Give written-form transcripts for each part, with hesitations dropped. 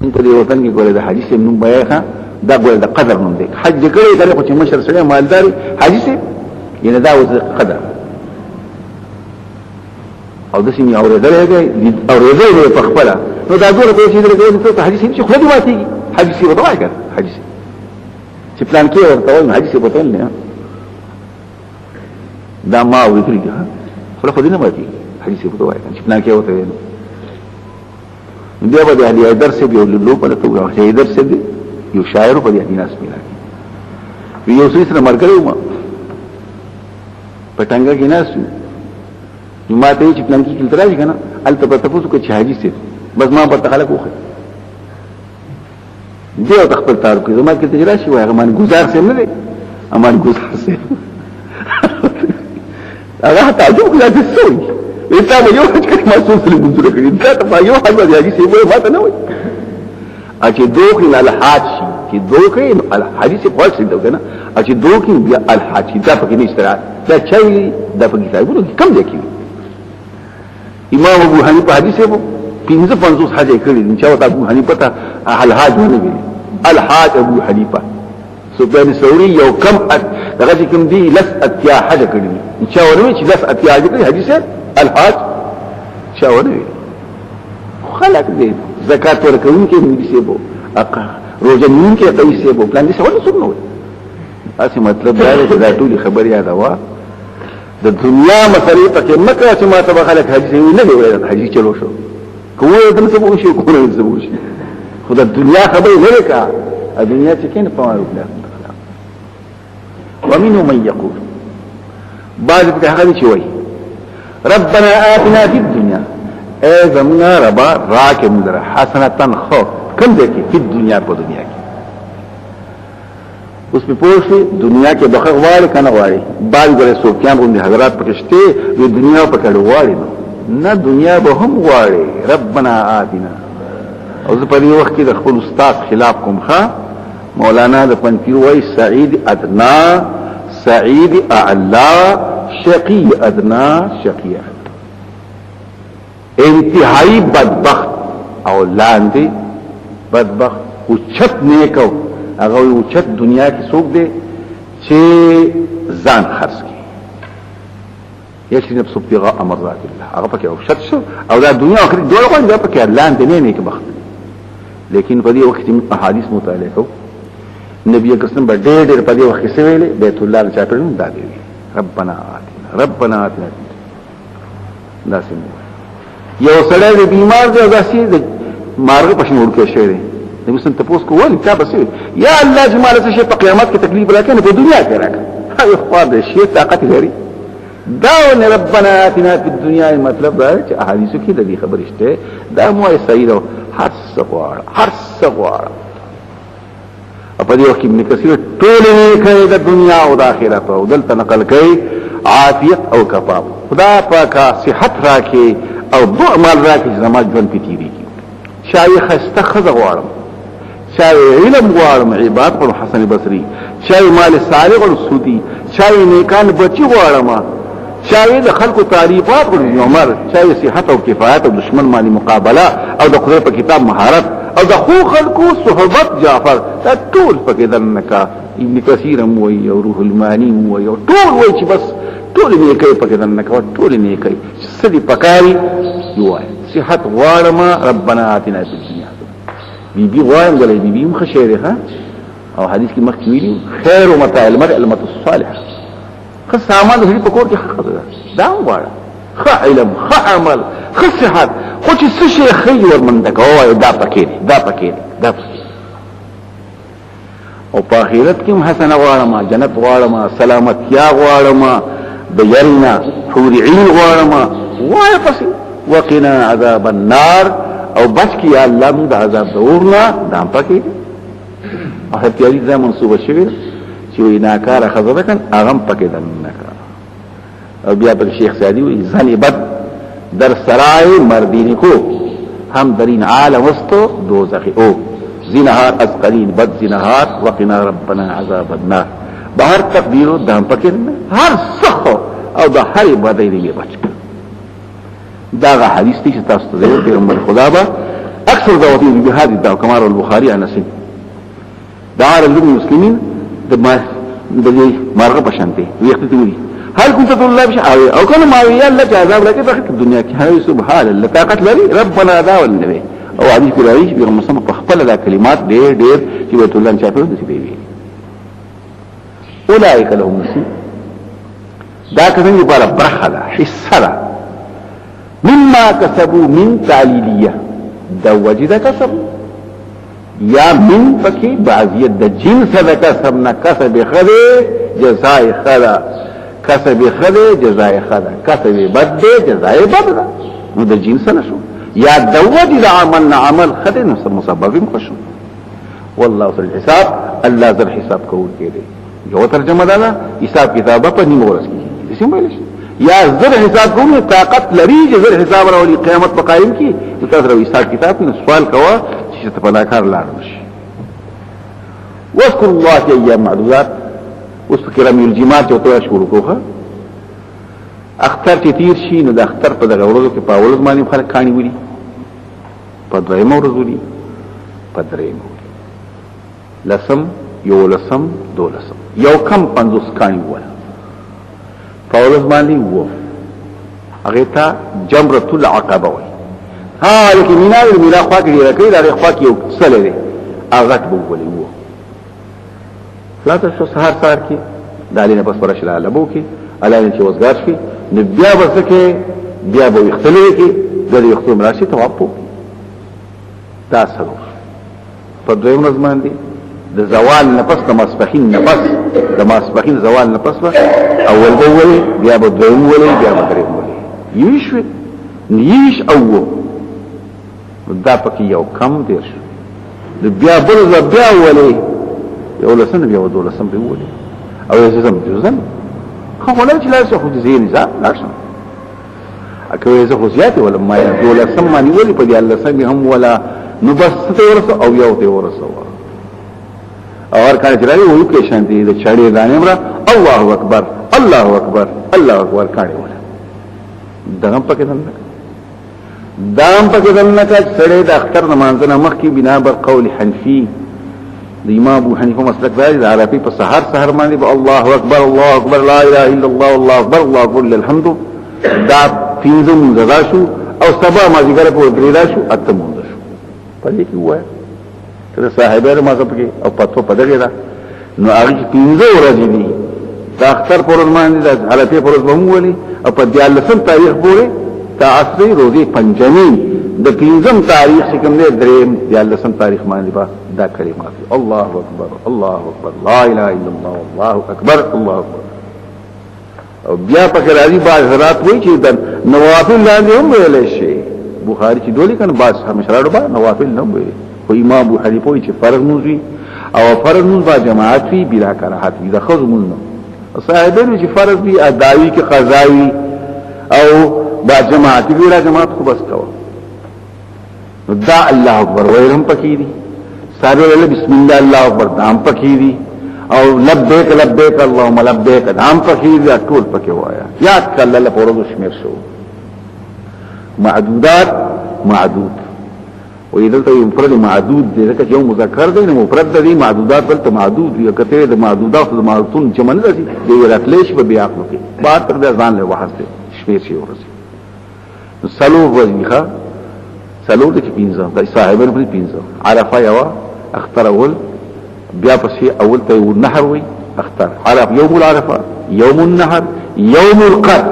انت دې وطن کې ګوره د حدیث نوم بیاخه دا ګوره د قدر نوم دی حج کړي دا خو چې مشر سره مالدار حدیث ینه دا وز قدر او د سیمه اورېدلې په خپل نو دا ګوره په چې دغه ته حدیث چې خو دې ماتي حدیث وته وایي حدیث چې پلان کې ورته وایي حدیث وته نه دا ما وکړي خو دې نه ماتي حدیث وته وایي چې پلان کې ورته وایي بیا به اهلی حیدر سے یو لولو په لته یو حیدر سے یو شاعر په دې ناس پیلا وی یو سړي سره مرګلو ما پټنګا کې ناس ما ته چې پلان کې تل راځي کنه الته په تاسو کې حاجی سي بس ما په خلک وخه دی او خپل تعارف کې زما کې تجربه شي وای غمان گزار سي نه دي امان گزار سي هغه تعجب لا تسوي انت یو څه مسؤل في المنظور کړي دا ته یو حاجه دی چې وای ما ته نه وای اچې دوکې الحاج چې دوکې الحديث په څه دی کنه اچې دوکې بیا الحاج دا پکې نشته دا چي دا پکې کتابونو کم دی کې امام ابو حنیفه حدیث په 55 حاجه کړي چې وتا ابو حنیفه ته الحاج ونه ویل الحاج ابو حنیفه سفیان الثوري یو کم دغه کوم دی لس اتیا حاجه کړي چې ورته چې لس اتیا حاجه کړي حدیث الحاج شاوري خلق دې زکات ورکون کې دې سیبو اقا روزنین کې پیسې بو پلان دې څه ونه سنوي اسی مطلب دا دی چې دا ټول خبر یاد وا د دنیا مسلې پکې مکه چې ما ته خلک حج نه دی ویل حج چلو شو کوه دې څه بو شي کوه دې څه بو شي خدای دنیا خبر نه کا دنیا چې کین په واره وکړه ومنهم من يقول بعض په هغه چې وایي ربنا آتنا في الدنيا اے زمنا ربا راکم در حسنتن خو کم دیکھیں فی الدنیا په دنیا کې اس په پوښي دنیا کې دغه غواړي کنه غواړي بعض غره سوکیان غوندي حضرات پکشته د دنیا په کډه غواړي نه دنیا به هم غواړي ربنا آتنا او زه په دې وخت کې د خپل استاد خلاف کوم ښا مولانا د پنځیر وای سعید ادنا سعید اعلا شقی ادنا شقی انتہائی بدبخت او لاندې بدبخت او چت نیکو هغه او چت دنیا کې څوک دی چې ځان خرڅ کی یشي نفس ابتغاء مرضات الله هغه پکې او شت شو او دا دنیا اخر دوه کوم دا پکې لاندې نه نیک بخت لیکن په دې وخت کې احادیث مطالعه کو نبی کریم په ډېر په دې وخت کې ویلي بیت الله چا په دا دی ربنا آتنا دا څنګه یو سړی بیمار دی داسې د مارغ پښنور کې شوی دی مثلا تاسو کو ولې تا بس یا الله جمال څه شي په قیامت کې تکلیف راکنه په دنیا کې راکنه هغه خو دې شي طاقت لري دا ون ربنا آتنا فی الدنيا مطلب دا چې احادیث کې د دې خبرې شته دا مو صحیح ده هر څه غواړه په دې وخت کې ابن کثیر ټول کوي د دنیا او د آخرت او دلته نقل کوي عافیت او کفاف خدا پاکه صحت راکې او دو مال راکې زما ژوند پیتیری کی شای خسته خزه غواړم شای علم غواړم عبادت او حسن بصری شای مال صالح او سودی شای نیکان بچی غواړم شای د خلکو تعریفات او عمر شای صحت او کفایت او دشمن مالی مقابله او د خدای په کتاب مهارت او د خو خلکو صحبت جعفر دا ټول پکې دنکا ابن کثیر مو او روح المانی مو او ټول وای چې بس ټول نه کوي پکې دنکا ټول نه کوي سدي پکاري یوای صحت غواړم ربنا آتنا فی الدنيا بی غواړم غلې بی مخشيره ها او حدیث کې مخکې ویلو خیر متاع المرء الصالح خو سامان دې په کور کې حق ده دا غواړم خ علم خ عمل خ صحت خو چې څه شي خیر ورمنده کوي دا پکې او په آخرت کې حسن غواړم جنت غواړم سلامتیا غواړم د یرینا حور عین غواړم وای پسې وقنا عذاب النار او بچ کی الله موږ د عذاب دورنا دام پکې او هتیاري ځای منسوبه شوی چې ناکاره خزره کن اغم پکې دنکا او بیا په شیخ سعدی وی ځنی بد در سرای مردین کو هم درین عالم وستو دوزخی او زینهار از قلیل بد زینهار وقنا ربنا عذاب النار بهر تقدیرو دام پکې هر سخو او د هر بدای دی بچ دا حدیث دی چې تاسو ته پیغمبر خدا با اکثر دعوتی بهذه الدعوه كما روى البخاري عن انس دعا للمسلمين د مرغه بشانته ويختتمي هل كنت تقول الله بشعاوي او كان ما ويا الله عذاب لك في الدنيا هاي سبحان الله طاقت لري ربنا دا والنبي او حدیث کې راځي چې مسلمان په خپل د کلمات ډېر چې بیت الله چاپه دي دی اولئک لهم نصیب دا کسان لپاره برخه ده حصه ده مما کسبوا من تعلیلیه دا وجد کسب یا من پکې بعضیت د جنس د کسب نه کسب خده جزاء خده کسب خده جزاء خده کسب بد جزاء بد ده نو د جنس نشو یا د وجد عمل خده نو مسبب مخشو والله سر الحساب الله ذر حساب کوي کېږي یو ترجمه ده حساب کتابه په نیمه ورځ کې څه ویل شي یا ذر حساب کوم طاقت لري چې ذر حساب راولي قیامت په قائم کی تاسو حساب کتاب نو سوال کوا چې ته په کار لاړ شي واذكر الله في ايام معدودات واذكر من الجماعات او تشکر کوه اختر چې تیر شي نو د اختر په دغه ورځو کې په اول ځمانه خلک کانی وړي په درېمه ورځ وړي په درېمه لسم یو لسم دو لسم یو کم 50 کانی وړي فاولز باندې وو هغه ته جمرۃ العقبه وای ها لکه مینا خوا کې راکې دا خوا کې یو څه لري هغه ته وولي وو لا تاسو سهار کې دالینه پس پرش لا لبو کې علانه چې وزګار شي نو بیا وسکه بیا به اختلوي کې د یختم راشي توقف دا سره په دویم ورځ باندې د زوال نفس د ماسپخین نفس د ماسپخین زوال نفس اول بوله بیا به دویم وله بیا به دریم وله یش او دا پکې یو کم دیر شو بیا بل بیا وله یو لسن بیا ودولسم به وله او یزم جزن خو ولا چې لاسه خو زین ځه لاشم اکه یزه خو زیات ولا ما دولسم مانی ولی په دې الله سم هم ولا نو بس ته ورسو او یو ته ورسو اور کله چې راوي وو کې شانتي د چاړي دانه مرا الله اکبر الله اکبر الله اکبر کاڼي ولا دغه پکې دنه دام پکې دنه چې سړی د اختر نمازنه مخ کې بنا بر قول حنفي د امام ابو حنیفه مسلک دی د عربي په سحر باندې به الله اکبر لا اله الا الله الله اکبر الله اکبر الحمد دا پینځم غزا شو او سبا ما ذکر په درې شو اتم شو پدې کې وای کله صاحبانو مذهب کې او پتو پدغه دا نو هغه پینځه ورځې دي د اختر پر باندې د حالته پر ومولي او په 14 تاریخ پورې تا عصري روزي پنځمي د پینځم تاریخ څخه د دریم 14 تاریخ باندې با دا کلمات الله اکبر الله اکبر لا اله الا الله الله اکبر الله اکبر او بیا په راځي باز حضرات وایي چې د نوافل لاندې هم ویل شي بخاری چې دولی کنه باز همیشه با نوافل نه ویل خو امام ابو حنیفه وایي چې فرض موزي او فرض موز با جماعت وی بلا کراهت وی د خذ موز نه صاحبانو چې فرض وی اداوی کې قضاوی او با جماعت وی را جماعت خو بس کوا دا الله اکبر ویرم پکې دي سارے بسم الله الله اکبر دام پکې دي او لبیک لبیک اللهم لبیک دام پکې دي ټول پکې وایا یاد کړه الله پرو شمیر شو معدودات معدود وإذا يفرد معدود دي ځکه یو مذکر دی نو مفرد دی معدودات بل ته معدود وي کته د معدودات د معدودون جمع نه دي دی راتلیش په بیا خپل کې بعد تر ځان له وحسته شپې شي ورسي سلو وځيخه سلو د پینځه د صاحبانو په پینځه عرفه یو اختر اول بیا پسې اول ته یو نهر وي اختر عرف یوم العرفه یوم النهر یوم القر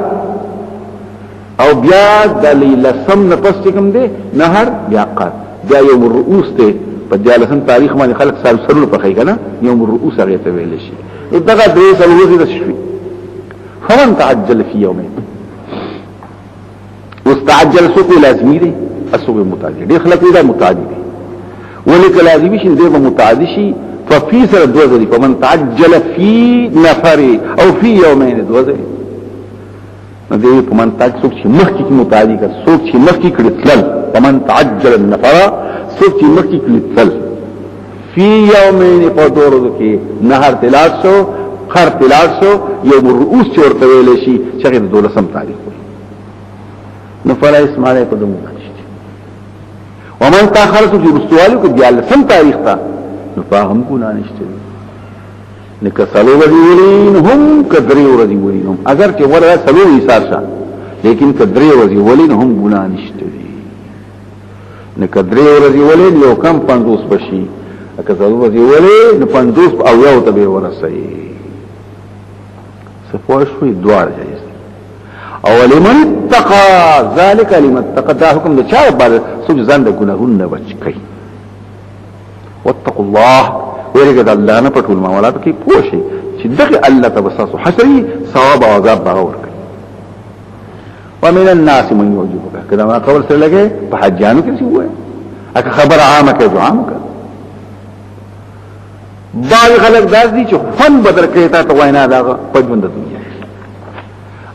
او بیا د لیلسم نفس کوم دی نهر بیا قر بیا یوم الرؤوس ته په 14 تاریخ باندې خلک سالو په خی کنه یوم الرؤوس هغه ته ویل شي دغه درې سلوزي د شفي فمن تعجل في يومين واستعجل سوق لازمي دي السوق متعدي دي خلک دا متعدي دي ولک لازمي شي دغه متعدي شي ففي سر دوزري فمن تعجل في نفر او في يومين دوزري دې په من تاج څوک چې مخکې متعدي کړ څوک چې مخکې کړ تل فمن تعجل النفر څوک چې مخکې کړ تل فی یومین په دورو کې نهر تلاش شو خر تلاش شو یوم الرؤوس چورته ویل شي چې د 12 تاریخ نو فلا اسماعیل په دمو نشته ومن تاخر سو چې رسوالو کې دیال سم تاریخ تا نو فهم ګنا نشته نک سلو ولین هم کدری ورځي ولین هم اگر چې ورا سلو حساب شه لیکن کدری ورځي ولین هم ګنا نشته نک کدری ورځي ولین یو کم 50 بشي اګه سلو ورځي ولین 50 او یو ته به ورسي سپوږ شوي دوار جایز او لمن اتقى ذلك لمن اتقى دا حکم د چا بعد سوچ ځان د ګناهونو بچ کړي واتقوا الله ویرګه د الله نه پټول معاملات کې پوښي چې دغه الله تبساسو حسري ثواب او عذاب باور کوي ومن الناس من يعجبك کله ما قول سره لګي په حجانو کې څه وای اګه خبر عامه کې عام کا بعض خلک داس دي چې فن بدر کوي تا ته وینا دا په ژوند دنیا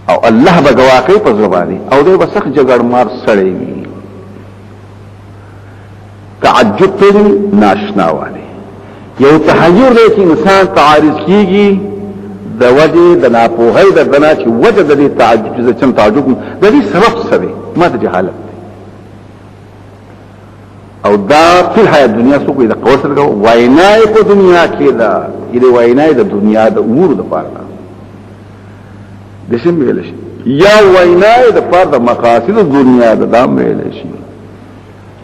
او الله به گواکې په زبانی او دې بسخ جګړ مار سړی وي تعجب ته ناشنا والے یو تحیر دی چې انسان تعارض کیږي د وجه د ناپوهۍ د بنا چې وجه د دې تعجب چې څنګه تعجب د دې سبب څه دی ما ته جهالت او دا په حیات دنیا سو کوئی د قوت سره وینای په دنیا کې دا دې وینای د دنیا د امور د پاره د شم ویل شي یا وینای د پاره د مقاصد د دنیا د دام ویل شي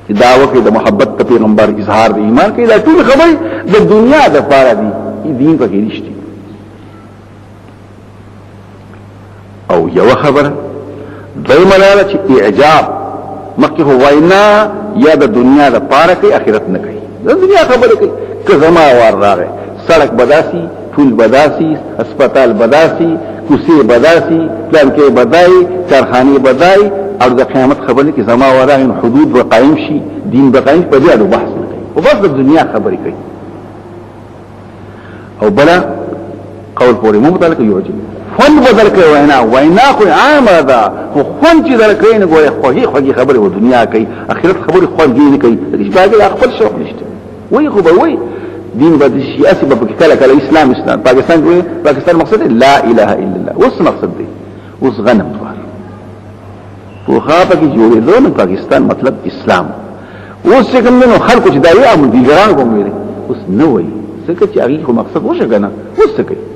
چې دا وکړي د محبت ته پیغمبر اظهار د ایمان کې دا ټول خبرې د دنیا د پاره دي دین پکې نشته او یو خبره دایمه چې اعجاب مکه هو وینا یا د دنیا د پاره کې اخرت نه کوي د دنیا خبره کوي که زما ور راغی سړک بداسي پول بداسي هسپتال بداسي کوسي بداسي پلان کې بدای کارخانه بدای او د قیامت خبره کې زما ور راغی حدود و قائم شي دین به قائم په دې اړه بحث نه کوي او بس د دنیا خبره کوي او بلا قول پورې مو متعلق یوجب فن بدل کوي وینا خو عامه ده خو فن چې درکې نه ګوي خو خبره و دنیا کوي اخرت خبره خو نه کوي چې باقي خپل شوق نشته وای خو به وای دین به سیاسي به کله کله اسلام پاکستان ګوي پاکستان مقصد لا اله الا الله اوس مقصد دی اوس غنم دوار خو خاطر کې جوړېدو نو پاکستان مطلب اسلام اوس څنګه نو خلکو چې دایي امر دي ګران کوم ویلي اوس نه وای څنګه چې هغه خو مقصد وشه کنه اوس څه کوي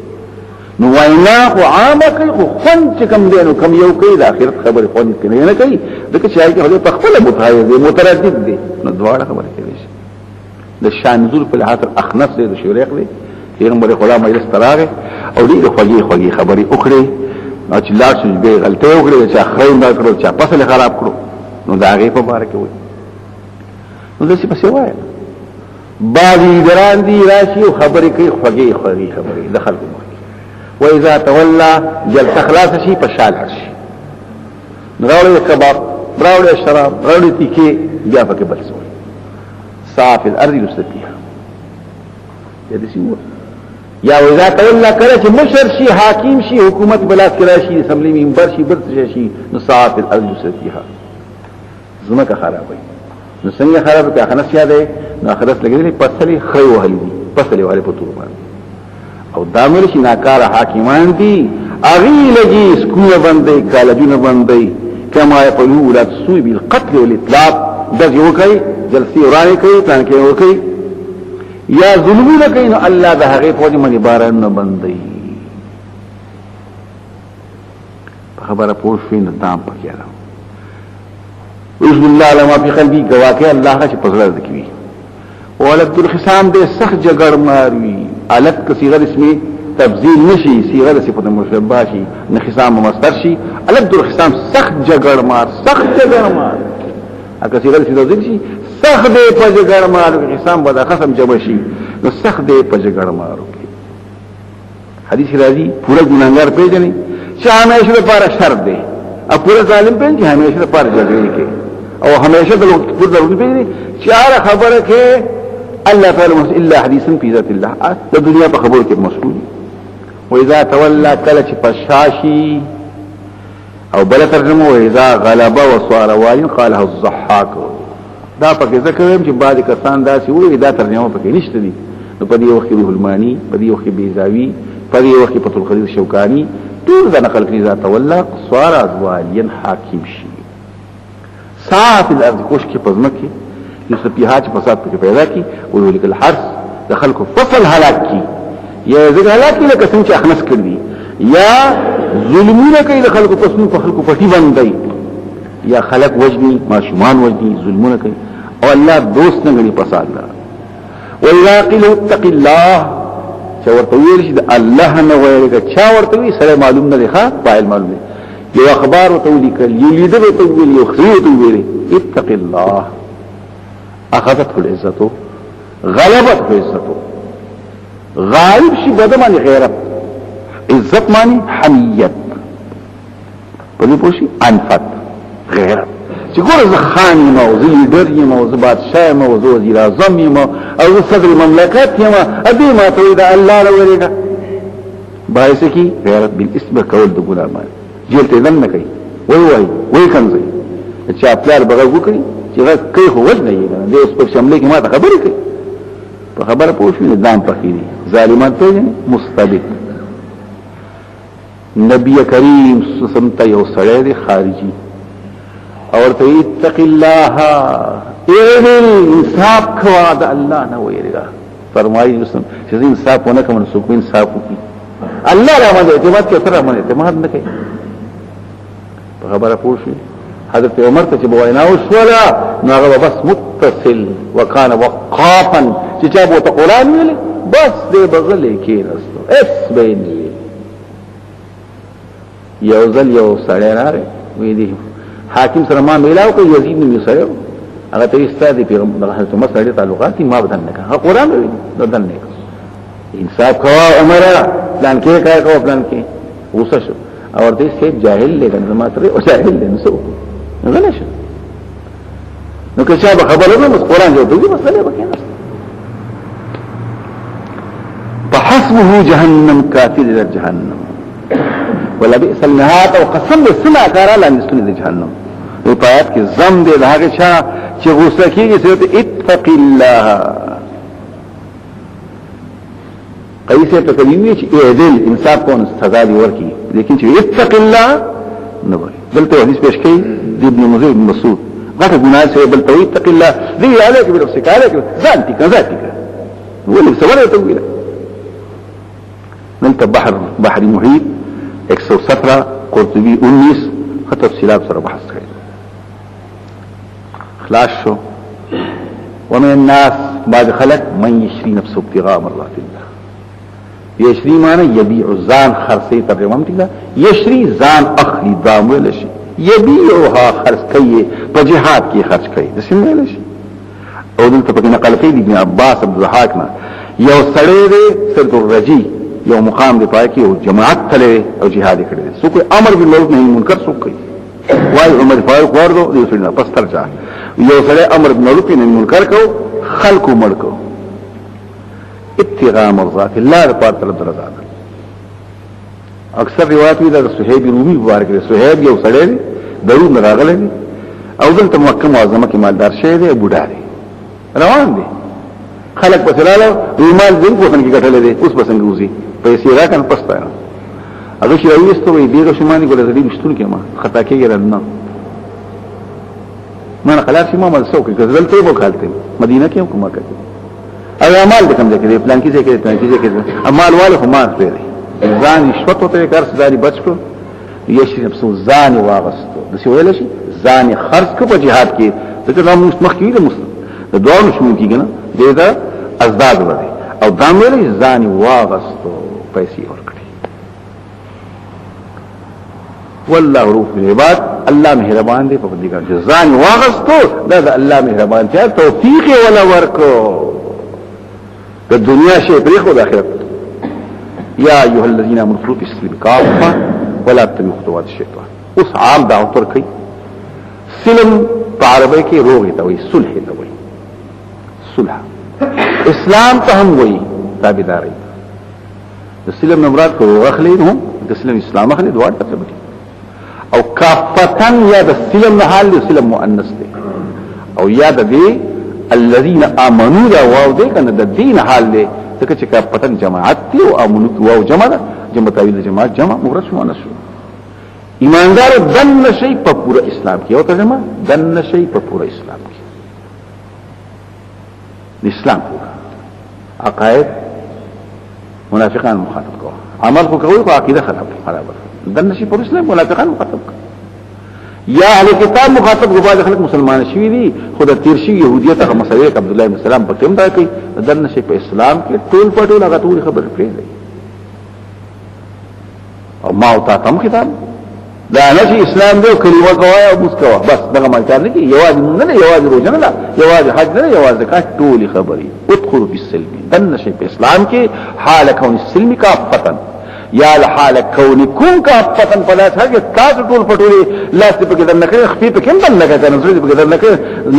نو وینا خو عامه کوي خو خون چې کم دی نو کم یو کوي د اخرت خبره خو نه کوي دغه چې هغه په خپل متحیز متردد دي نو دواړه خبره کوي د شان نزول په لحاظ اخنس دی د شریق دی پیغمبر خدا مجلس تراغه او دې خوږی خبري وکړي نو چې لاړ شي به غلطي وکړي چې خیر نه کړو چې فصل خراب کړو نو دا هغه په باره کې وي نو دې څه په وایي باندې دران دي راشي او خبري کوي خوږی خبري د خلکو وإذا تولى جل تخلاص شي پشال شي راوړي کباب راوړي شراب راوړي تیکي بیا پکې بل څه صاف الارض لستها دې څه یا وإذا تولى کله چې مشر شي حاکم شي حکومت بلا کرا شي اسمبلی منبر شي برت شي نو صاف الارض لستها زمکه خرابوي نو څنګه خراب کې اخنس یاده نو اخرس لګېلې پسلې خړې وهلې پسلې وهلې په تور باندې او دامر شي ناکار حاکمان دي اغي لګي سکول باندې کالجونه باندې کما يقولوا لا تسوي بالقتل والاطلاق د یو کوي جلسي ورانه کوي پلان کې ور کوي یا ظلمونه کوي نو الله د هغه په دې باندې باران نه باندې خبره پوه شئ نه تام پکې راو بسم الله لما في قلبي گواکه الله چې پزړه دکوي ولد الخصام دې سخت جګړ ماروي علت كصيغه اسمي تبذيل نشي صيغه صفه مشبهه شي نخصام مصدر شي علت الخصام سخت جګړ مار اګه صيغه تبذيل شي سخت دې په جګړ مار خصام به خصم جمع شي نو سخت دې په جګړ مار حدیث راځي پورا ګناګار پیژني چې همیشه لپاره شرط دی او پورا ظالم پیژني چې همیشه لپاره جګړه کوي او همیشه د پورا ضروري پیژني چې هر خبره کې الله تعالى الا حديثا في ذات الله الدنيا بخبر کې مسؤول واذا تولى كلچ پشاشي او بل ترجمه واذا غلب وصار والي قالها الضحاك دا پکې ذکر چې بعض کسان دا سی وایي دا ترجمه پکې نشته دي نو په دې وخت کې المانی په دې وخت کې بیزاوی په دې وخت کې فتح القدیر شوکانی ټول دا نقل کړي ذات تولى صار واليا حاکم شي صاف الارض کوش کې پزمکه یوسف پیها چې فساد پکې پیدا کی او یو لیکل حرس د خلکو فصل هلاک کی یا زګ هلاک کی لکه څنګه چې اخنس کړی یا ظلمونه کوي د خلکو پسونو په خلکو پټي باندې یا خلق وجني ماشومان وجني ظلمونه کوي او الله دوست نه غني فساد نه وإذا قيل اتق الله چې ورته ویل شي د الله نه وایي چا ورته وی سره معلوم نه دی ښا فاعل معلوم دی یو اخبار ورته ولیکل یو لیدل ورته ویل یو خبر ورته ویل اتق الله اخذته العزه غلبته العزه غالب شي بدمن غیرت عزت معنی حمیت په دې پوښي انفت غیرت چې ګوره زه خان یم او زه لیډر یم او زه بادشاه یم او زه وزیر اعظم یم او زه صدر مملکت یم ادي ما ته د الله له ورېګه باعث کی غیرت بالاسم کول د ګناه باندې جیل ته دن نه کوي وای کنځي چې خپل بغاو کوي چې هغه کوي هو وجه نه یې د اوس په شمله کې ما ته خبرې کوي په خبره پوښتنه دام پخېدي ظالمان ته مستبد نبی کریم سمت یو سړی دی خارجي اور ته اتق الله اعدل انصاف کوا د الله نه ویریږه فرمایي رسول چې انصاف ونه کوم څوک انصاف کوي الله را باندې اعتماد کوي تر باندې اعتماد نه کوي په خبره پوښي حضرت عمر ته چې بواینا وشولا نو هغه بس متصل وکانه وقافا چې چا بو ته قران ویل بس دې بغلې کې رسو اس بیني یو ځل یو سړی راغی وی دی حاکم سره ما میلاو کوي یزید نو سره هغه ته استاد پیغمبر حضرت عمر سره تعلقات ما بدن نه کړه قرآن وی بدن نه انصاف کوا عمر پلان کې کار کو پلان کې غوسه شو اور دې سه جاهل لګن ما تر او جاهل نه سو غلا شو نو که چا خبره نو قرآن جو دې مسله وکړه فحسبه جهنم کافر الى جهنم ولا بئس المهاد او قسم بالسمع کارا لانستونی د جهنم په پات کې زم دې هغه چا چې غوسه کیږي چې اتق الله قیسه په کلمې چې اعدل انصاف کوون سزا دی ورکی لیکن چې اتق الله نه وایي بلته حدیث پیش کړي د ابن مزید بن مسعود غټه ګناه سره بلته اتق الله دې علیک بنفسک علیک ذاتک ولې سوال ته ویل نن بحر محیط 117 قرطبی 19 خطب سیلاب سره بحث کړي خلاص شو ومن الناس بعد خلق من يشري نفسه ابتغاء مرضات الله يشري معنی يبيع ځان خرڅي ترجمه متله يشري ځان اخلي دامل شي يبيعها خرڅ کوي په جهاد کې خرڅ کوي د سیمه شي او دلته په نقل کوي ابن عباس عبد الضحاک نه یو سړی دی سرد الرجی یو مقام دی پای کې او جماعت تله او جهاد کړي سو کوئی امر بالمعروف نهي منکر سو کوي وای عمر فاروق ورده یو سړي پس ترجا یو سړی امر بالمعروف نهي منکر کو خلق مړ کو ابتغاء مرضات الله پر طرف درځه اکثر روایت وی د صہیب رومي مبارک دی صہیب یو سړی دی درو راغلی دی او دلته مکه معظمه کې مالدار شه دی بوډا دی روان دی خلق بسلاله رومال دین کو څنګه کټلې دي اوس بسنګ وزي پیسې راکن پستا هغه شي راويستو وي دیغه شماني ګل زدي مشتون کېما خطا کېږي رنه ما خلاص ما مل سوق غزل ته وکالته مدینه کې کومه کوي او اعمال کوم ځای کې پلان کې ځای کې پلان کې ځای کې اعمال والو هم مار پیری ځان شپته ته کار سداري بچو یشي نفسو ځان واغستو د څه ویل شي ځان خرج کو په jihad کې ځکه نو مخکې د مسلمان د دوه شمول کېږي نه دا ازداد ورته او دا مې ځان واغستو پیسې ورکړي والله روح العباد الله مهربان دی په دې کې ځان واغستو دا الله مهربان دی توفیق ولا ورکو د دنیا شی پرې خو د آخرت یا ایها الذين امنوا اتقوا بالسلم كافه ولا تتبعوا خطوات الشيطان اوس عام دعوت ورکړي سلم په عربی کې روغ ته وي صلح ته وي صلح اسلام ته هم وي تابعداري د سلم مراد کو غخلي هم د سلم اسلام اخلي دوه څه او کافتن یا د سلم حال د سلم مؤنث دی او یا د دې الذين امنوا دا واو دې کنه د دین حال دی ځکه چې کافتن جماعت دی او امنوا واو جمع ده جمع تعویل جماعت جمع مفرد مؤنث ایماندار دن شي په پورا اسلام کې او ترجمه دن شي په پورا اسلام کې اسلام پورا عقائد منافقان مخاطب کو عمل کو کوي کو عقیده خراب دن نشي پر اسلام منافقان مخاطب کو یا اهل کتاب مخاطب کو بعد خلک مسلمان شوي دي خود تیر شي يهوديت هغه مسلې عبد الله بن سلام په کوم دا کوي دن نشي په اسلام کې ټول پټول هغه ټول خبر پرې او ما او تا تم کتاب دا نشي اسلام دی کلمه کوي او مسکوا بس دغه مالکار نه کی یواز نه یواز روزه نه یواز حج نه یواز زکات ټول خبري ادخلوا بالسلم دن نشي په اسلام کې حال كون السلم کا فتن یا حال كونكم کا فتن پلا څنګه تاسو ټول پټولي لاس په کې دنه کې خفي په کوم دنه کې نظر په کې دنه کې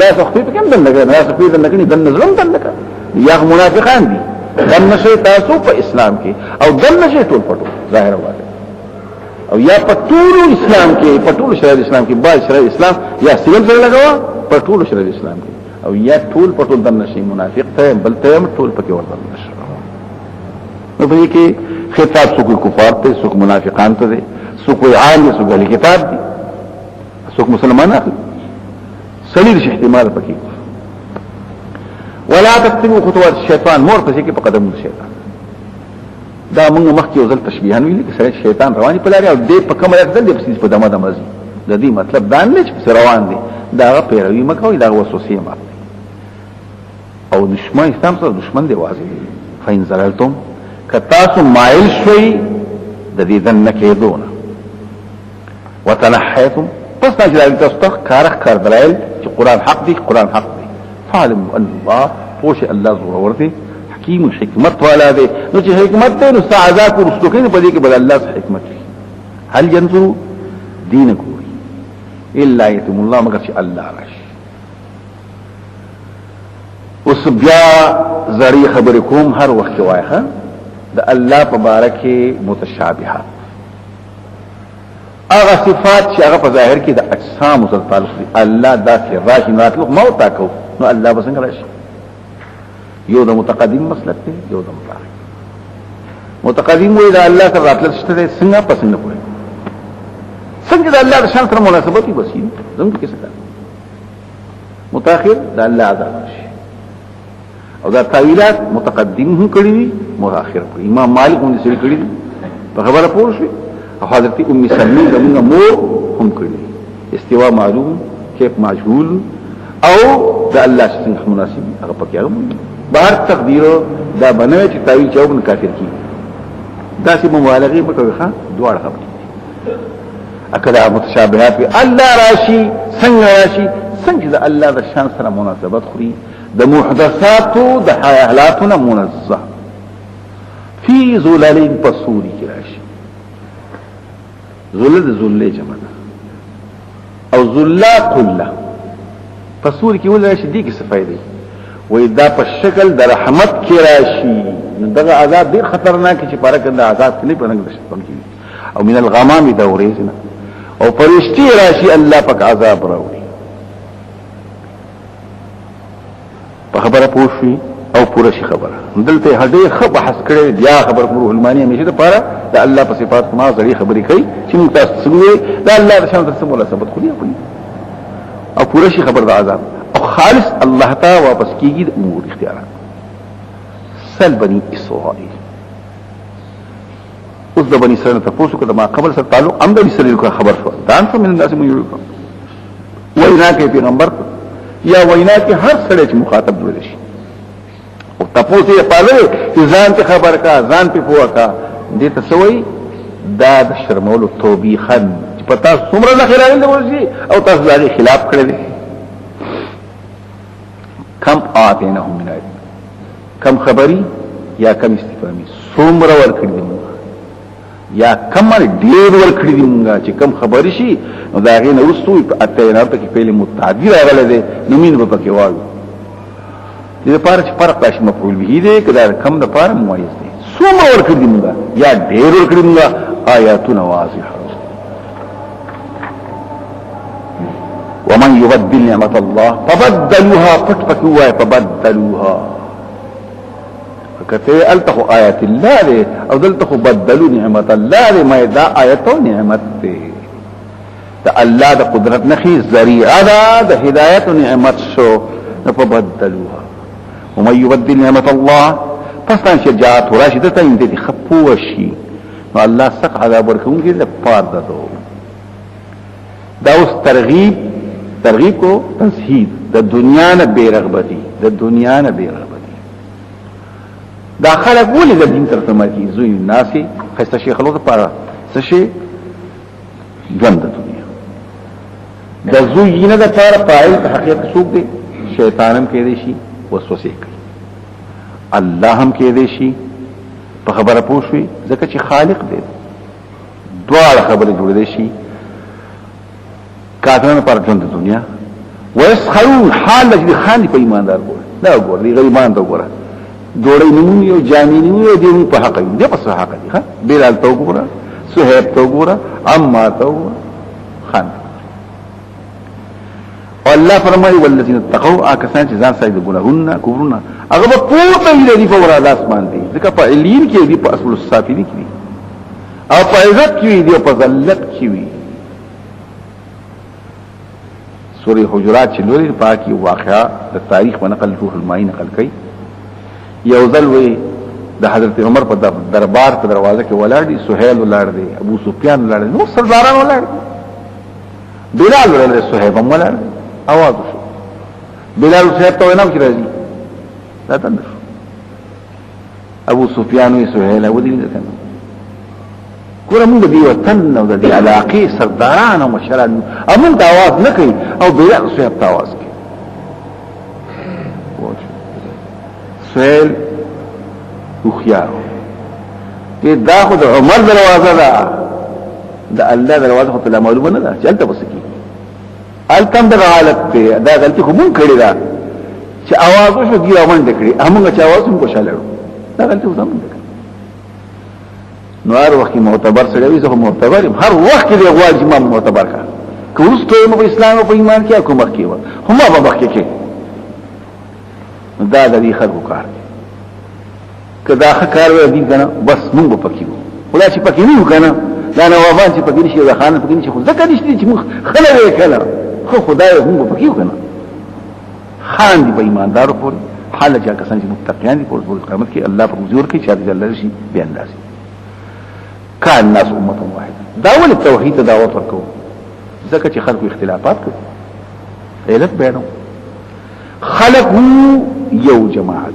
لاس خفي په کوم دنه کې لاس خفي دنه کې دنه ظلم دنه کې یا منافقان دي دنه شي تاسو په اسلام کې او دنه شي ټول پټو ظاهر واده او یا پټول اسلام کې پټول شریعت اسلام کې بعد شریعت اسلام یا سیول سره لګوا پټول شریعت اسلام کې او یا ټول پټول دنه شي منافق ته بل ته ټول پکې ورته نشي نو به کې خطاب سو کوئی کفار ته سو منافقان ته سو کوئی عام سو غلی کتاب دي سو مسلمانان سلیل شي احتمال پکې ولا تتبعوا خطوات الشیطان مور پسې کې په قدم الشیطان دا موږ مخکې وزل تشبيهان ویل چې سره شیطان رواني په لاري او دې په کومه ځل دې په په دمه دمه د دې مطلب دا نه چې روان دي دا پیروي مکوې دا وسوسه ما او دشمن اسلام سره دشمن دی واځي فین زللتم کتاسو مایل شوي د دې دنه کې دونه وتنحيتم پس دا چې تاسو ته کار دلایل چې قران حق دی قران حق دی فعلم الله پوش الله زور ورته حکیم حکمت والا دی نو چې حکمت ته نو سعادت کو رسول کې په دې کې بل الله حکمت هل ينظر دینکو الا يتم الله مگر چې الله راشي اوس بیا زری خبر کوم هر وخت وایخه د الله مبارکه متشابهات هغه صفات چې هغه په ظاهر کې د اجسام سره تعلق دي الله دا چې راشي مطلق موت کو نو الله به څنګه راشي یو د متقدم مسلک دی یو د متأخر متقدم وی دا الله سره راتل شته څنګه پسند کوي څنګه د الله شان سره مناسبت وي بسین زموږ کې څه متأخر د الله عذاب شي او دا تعویلات متقدم هم کړی دي متأخر کړی امام مالک هم سړي کړی دي په خبره پوه شو او حضرت ام سلمہ زموږ مور هم کړی استوا معلوم کیف مجهول او د الله څخه مناسب هغه پکې هغه بهر تقدیر دا بنوي چې تعویل چوبن کافر کی دا چې مبالغه وکړي ښا دوړ خبرې اکدا متشابهات الله راشي څنګه راشي څنګه د الله د شان سره مناسبت خوري د محدثات د حالاتنا منزه فی ظلال پسوری کی راشي ظلل ذل جمع او ذلا قله پسوری کی ول راشي دي کی صفای دی وې دا په شکل د رحمت کې راشي دغه عذاب ډیر خطرناک چې پاره کنده عذاب کې نه پرنګ شي او من الغمام دوريزنا او فرشتي راشي الله پاک عذاب راوړي په خبره پوښي او پوره شي خبره دلته هډې خب حس کړي بیا خبر روح المانی همیشه د پاره د الله په صفات ما زړی خبرې کوي چې موږ تاسو څنګه د الله د شان سره مناسبت خو او پوره شي خبر د عذاب او خالص الله تعالی واپس کیږي د امور اختیارات سل بني اسرائیل اوس د بني اسرائیل تاسو کده ما قبل سره تعلق ام د بني اسرائیل خبر شو دان څو من الناس من یوکم وینا کې پیغمبر یا وینا کې هر سره چې مخاطب جوړ شي او تاسو یې پاله ځان ته خبر کا ځان په پوها کا دې تسوي دا د شرمولو توبېخن چې پتا څومره د خیرانه دی ورشي او تاسو د خلاف کړی کم آتینهم من آیت کم خبری یا کم استفامی څومره ورکړي دي یا کم ډیر ورکړي دي موږ چې کم خبري شي نو دا غي نه وسوي په اتینا ته کې پیله متعدی راغله دي نو مين په کې وایو دې لپاره چې فرق راشي مفعول به دي کله کم د لپاره مميز دي څومره ورکړي دي موږ یا ډیر ورکړي موږ آیاتنا واضحه ومن يبدل نعمت الله فبدلوها فتفكوا فبدلوها فكته التخو آيات الله دي او دلتخو بدلوا نعمت الله دي ما دا آيات و نعمت دي دا الله دا قدرت نخي ذريعه دا هدايت و نعمت شو فبدلوها ومن يبدل نعمت الله پس تان شجاعت وراشي دته دې خپو شي نو الله سق عذاب ورکوونکی د پار ددو دا اوس ترغیب کو تزهید د دنیا نه بیرغبتی د دنیا نه بیرغبتی دا خلق ولې د دین تر تمکی زوی ناسي خسته شیخ الله لپاره څه شي ژوند د دنیا د زوی نه د لپاره پایل حقیقت څوک دی شیطان هم کې دی شي وسوسه کوي الله هم کې دی شي په خبره پوښوي ځکه چې خالق دی دواړه خبره جوړ دی شي کاتنه پر ژوند د دنیا ويسخرون حال چې خان په ایماندار ګور دا ګور دی غیبان ته ګور جوړې نیمه یو جامې نیمه دی په حق دی په حق دی ها بلال تو ګور سهيب تو ګور عمار تو خان الله فرمایي والذین اتقوا اکسان چې ځان ساید ګناهونه کفرونه هغه په پورته دی په ورا اسمان دی ځکه په علین کې دی په اصل الصافین کې دی او په عزت کې دی په ذلت کې وی سورې حجرات چې لوري پاکي واقعا د تاریخ په نقل روح المانی نقل کړي یو ځل وی د حضرت عمر په دربار په دروازه کې ولاړ دي سهيل ولاړ دي ابو سفیان ولاړ دي نو سرداران ولاړ دي بلال ولاړ دي صہیب هم ولاړ دي आवाज شو بلال صاحب ته نام کې راځي دا تند ابو سفیان وی سهيل ودی کنه ګوره موږ دی وطن نو د دې علاقې سرداران او مشران امون د आवाज نه کوي او بلال صاحب ته आवाज کوي سهيل خيار کې دا خو د عمر دروازه ده د الله دروازه خو ته معلومه نه ده چلته وسکی الکم د حالت ته دا غلطي خو مونږ کړی دا چې आवाज وشو دی روان دکړي همغه چې आवाज هم خوشاله دا غلطي وسم ده نو هر وخت معتبر سره وي زه معتبر هر وخت دی واجب ما معتبر کا کوستو نو اسلام او ایمان کې کوم کې و هم په وخت کې دا د دې خلکو کار کدا کار وې دي کنه بس مونږ پکې وو ولا چې پکې نه کنه دا نو وابان چې پکې نشي دا خان پکې نشي خو ځکه نشي چې مونږ خلک کله خو خدای مونږ پکې کنه خان دي په ایماندارو پورې حال چې کسان چې متقین دي په قیامت کې الله په حضور کې چې الله شي به انداز کان الناس امه واحده دا ول توحید دعوت ورکو ځکه چې خلکو اختلافات کوي علت بیانو خلقوا یو جماعت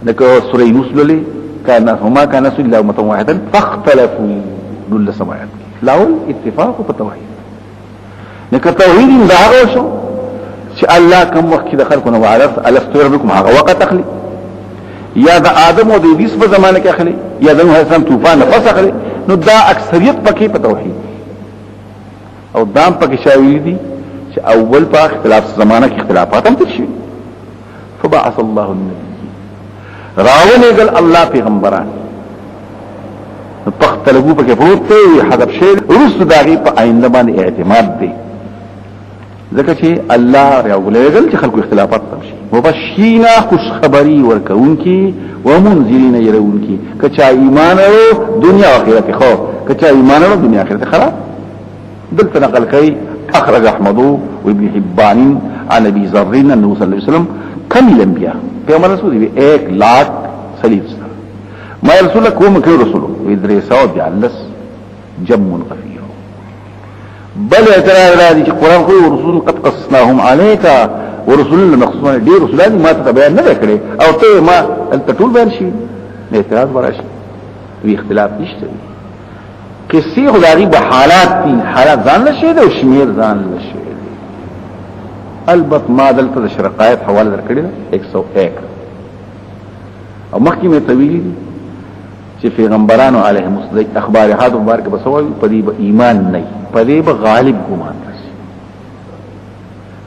لکه سوره یونس لولي كان هما كان رسول الله امه واحده فاختلفوا دل سماعات لاول اتفاق په توحید لکه توحید دا هغه شو چې الله کوم وخت د خلقونه وعرف الستور بكم هغه وخت اخلي یا د آدم او د ابلیس په زمانه کې اخلي یا د نوح اسلام طوفان نفس اخلي نو دا اکثریت پکې په توحید او دام پکې شاویل دي چې اول په اختلاف زمانه کې اختلافات هم تشي فبعث الله النبي راولېګل الله پیغمبران پختلګو پکې پروت حذف شي رسو داغي په آینده باندې اعتماد دي ځکه چې الله راولېګل چې خلکو اختلافات تمشي مبشینا خوش خبری ورکونکي ومنذرین يرونکي کچا ایمان او دنیا او آخرت خو کچا ایمان او دنیا آخرت خراب دلته نقل کوي اخرج احمد وابن حبان عن ابي ذر انه صلى الله عليه وسلم كم الانبياء پیغمبر رسول دی 100,000 صلیب ما رسول الله کوم کې رسول ادریس او جالس جم قفيه بل اعتراض راځي چې قران خو رسول قد قصناهم عليك ورسولنا مخصوصا دي رسولان ما ته بیان نه کړي او ته ما انت ټول بیان شي اعتراض وراشي وی اختلاف نشته کسی خدای به حالات ځان نشي او شمیر ځان نشي البته ما دلته شرقایت حواله درکړي 101 او مخکې مې طویل چې پیغمبرانو علیهم السلام اخبار هات مبارک بسوي پدې به ایمان نه پدې به غالب ګمان راشي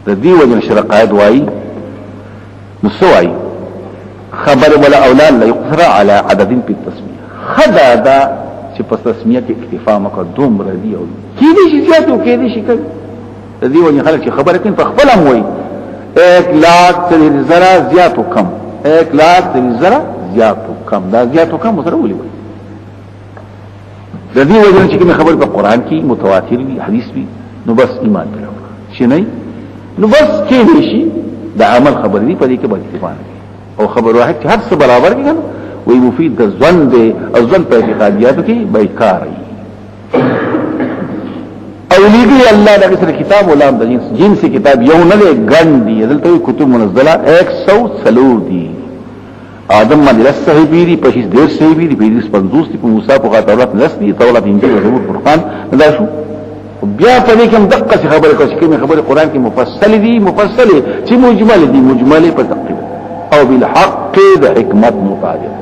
د دې وجه شرقایت وایي نو سوای خبر ولا اولاد لا يقصر على عدد في التسميه خدا دا چې په تسمیه کې اکتفا مقدوم ردی او کې دې شي زیاتو کې دې شي د دې وجه خلک خبره کوي په خپل هم وایي 1,00,000 زیات او کم 1,00,000 زیات او کم دا زیات او کم سره ولي د دې وجه چې کوم خبر په قران کې متواتر وي حدیث وي نو بس ایمان پیدا شي نه نو بس کې دې شي دا عمل خبر دی په دې کې باندې ایمان او خبر واحد چې هر څه برابر کې کنه وی مفید د ځوان دی او ځوان په اعتقادیاتو کې بیکار وي او لګي الله دغه سره کتاب ولام د جنس کتاب یو نه ګڼي دلته کتب منزله 100 دي آدم باندې صحیح دي پښیس ډیر صحیح دي په 50 دي په موسی په تورات نس دي تورات انجیل او زبور قرآن دا شو بیا په دې کې دقه خبره کوي چې خبره قرآن کې مفصل دي مفصل چې مجمل دي مجمل په تقریبا او بالحق د حکمت مطابق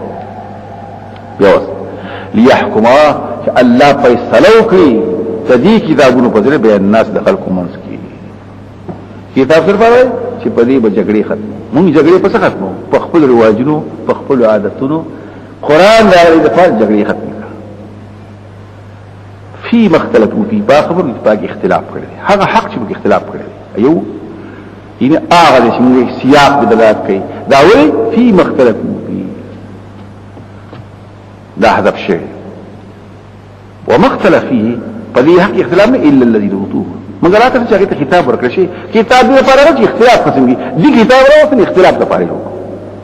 بیا ليحكم الله فیصله کوي تدی کتابونو په ذریعہ بیان الناس د خلکو منځ کې کتاب سره پاره چې په دې به جګړې ختم مونږ جګړې په څه ختمو په خپل رواجونو په خپل عادتونو قران دا د فاز جګړې ختم فی مختلفو فی با خبر په اختلاف کړي هغه حق چې په اختلاف کړي ایو ینه هغه چې موږ سیاق بدلات کوي دا وی فی مختلفو فی دا حذف شی ومختلف فيه فدي حق اختلاف الا الذي اوتوه مگر راته چې هغه کتاب ورکړي شي کتاب دې لپاره چې اختلاف قسم دي دي کتاب راوځي اختلاف لپاره یو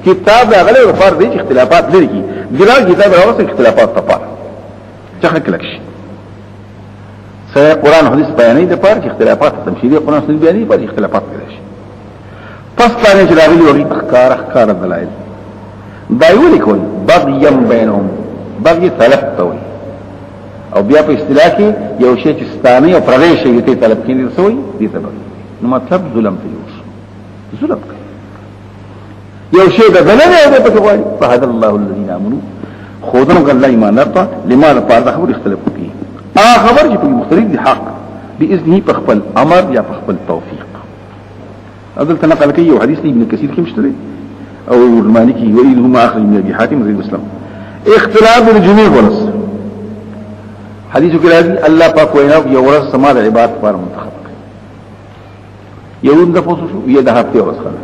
کتاب هغه لپاره دي چې اختلافات لري کی دغه کتاب راوځي اختلافات لپاره څنګه کلک شي سره قران حدیث بیانې د لپاره چې اختلافات تمثيلي قران حدیث بیانې لپاره اختلافات لري شي پس باندې چې راغلي وري اخکار دلایل دا یو لیکون بغیم بینهم بغي طلب توي او بیا په اصطلاح کې یو شی چې ستانه او پردې شی ته طلب کړي رسوي دي ته نو مطلب ظلم ته ظلم کوي یو شی د غلنه او په کوي فهد الله الذين امنوا خودن الله ایمان راته لما لپاره خبر اختلاف کوي خبر چې په مختلف دي حق باذنه په خپل امر یا په خپل توفیق اذن تنقل کوي یو حدیث ابن کثیر کې مشتري او المالکی يريد ما اخرج من ابي حاتم رضي الله عنه اختلاف الجميع ورس حدیثو کې راځي الله پاک وینا یو ورځ سما د عبادت لپاره منتخب کړ یو د پوسو شو یې د هفته ورځ خاله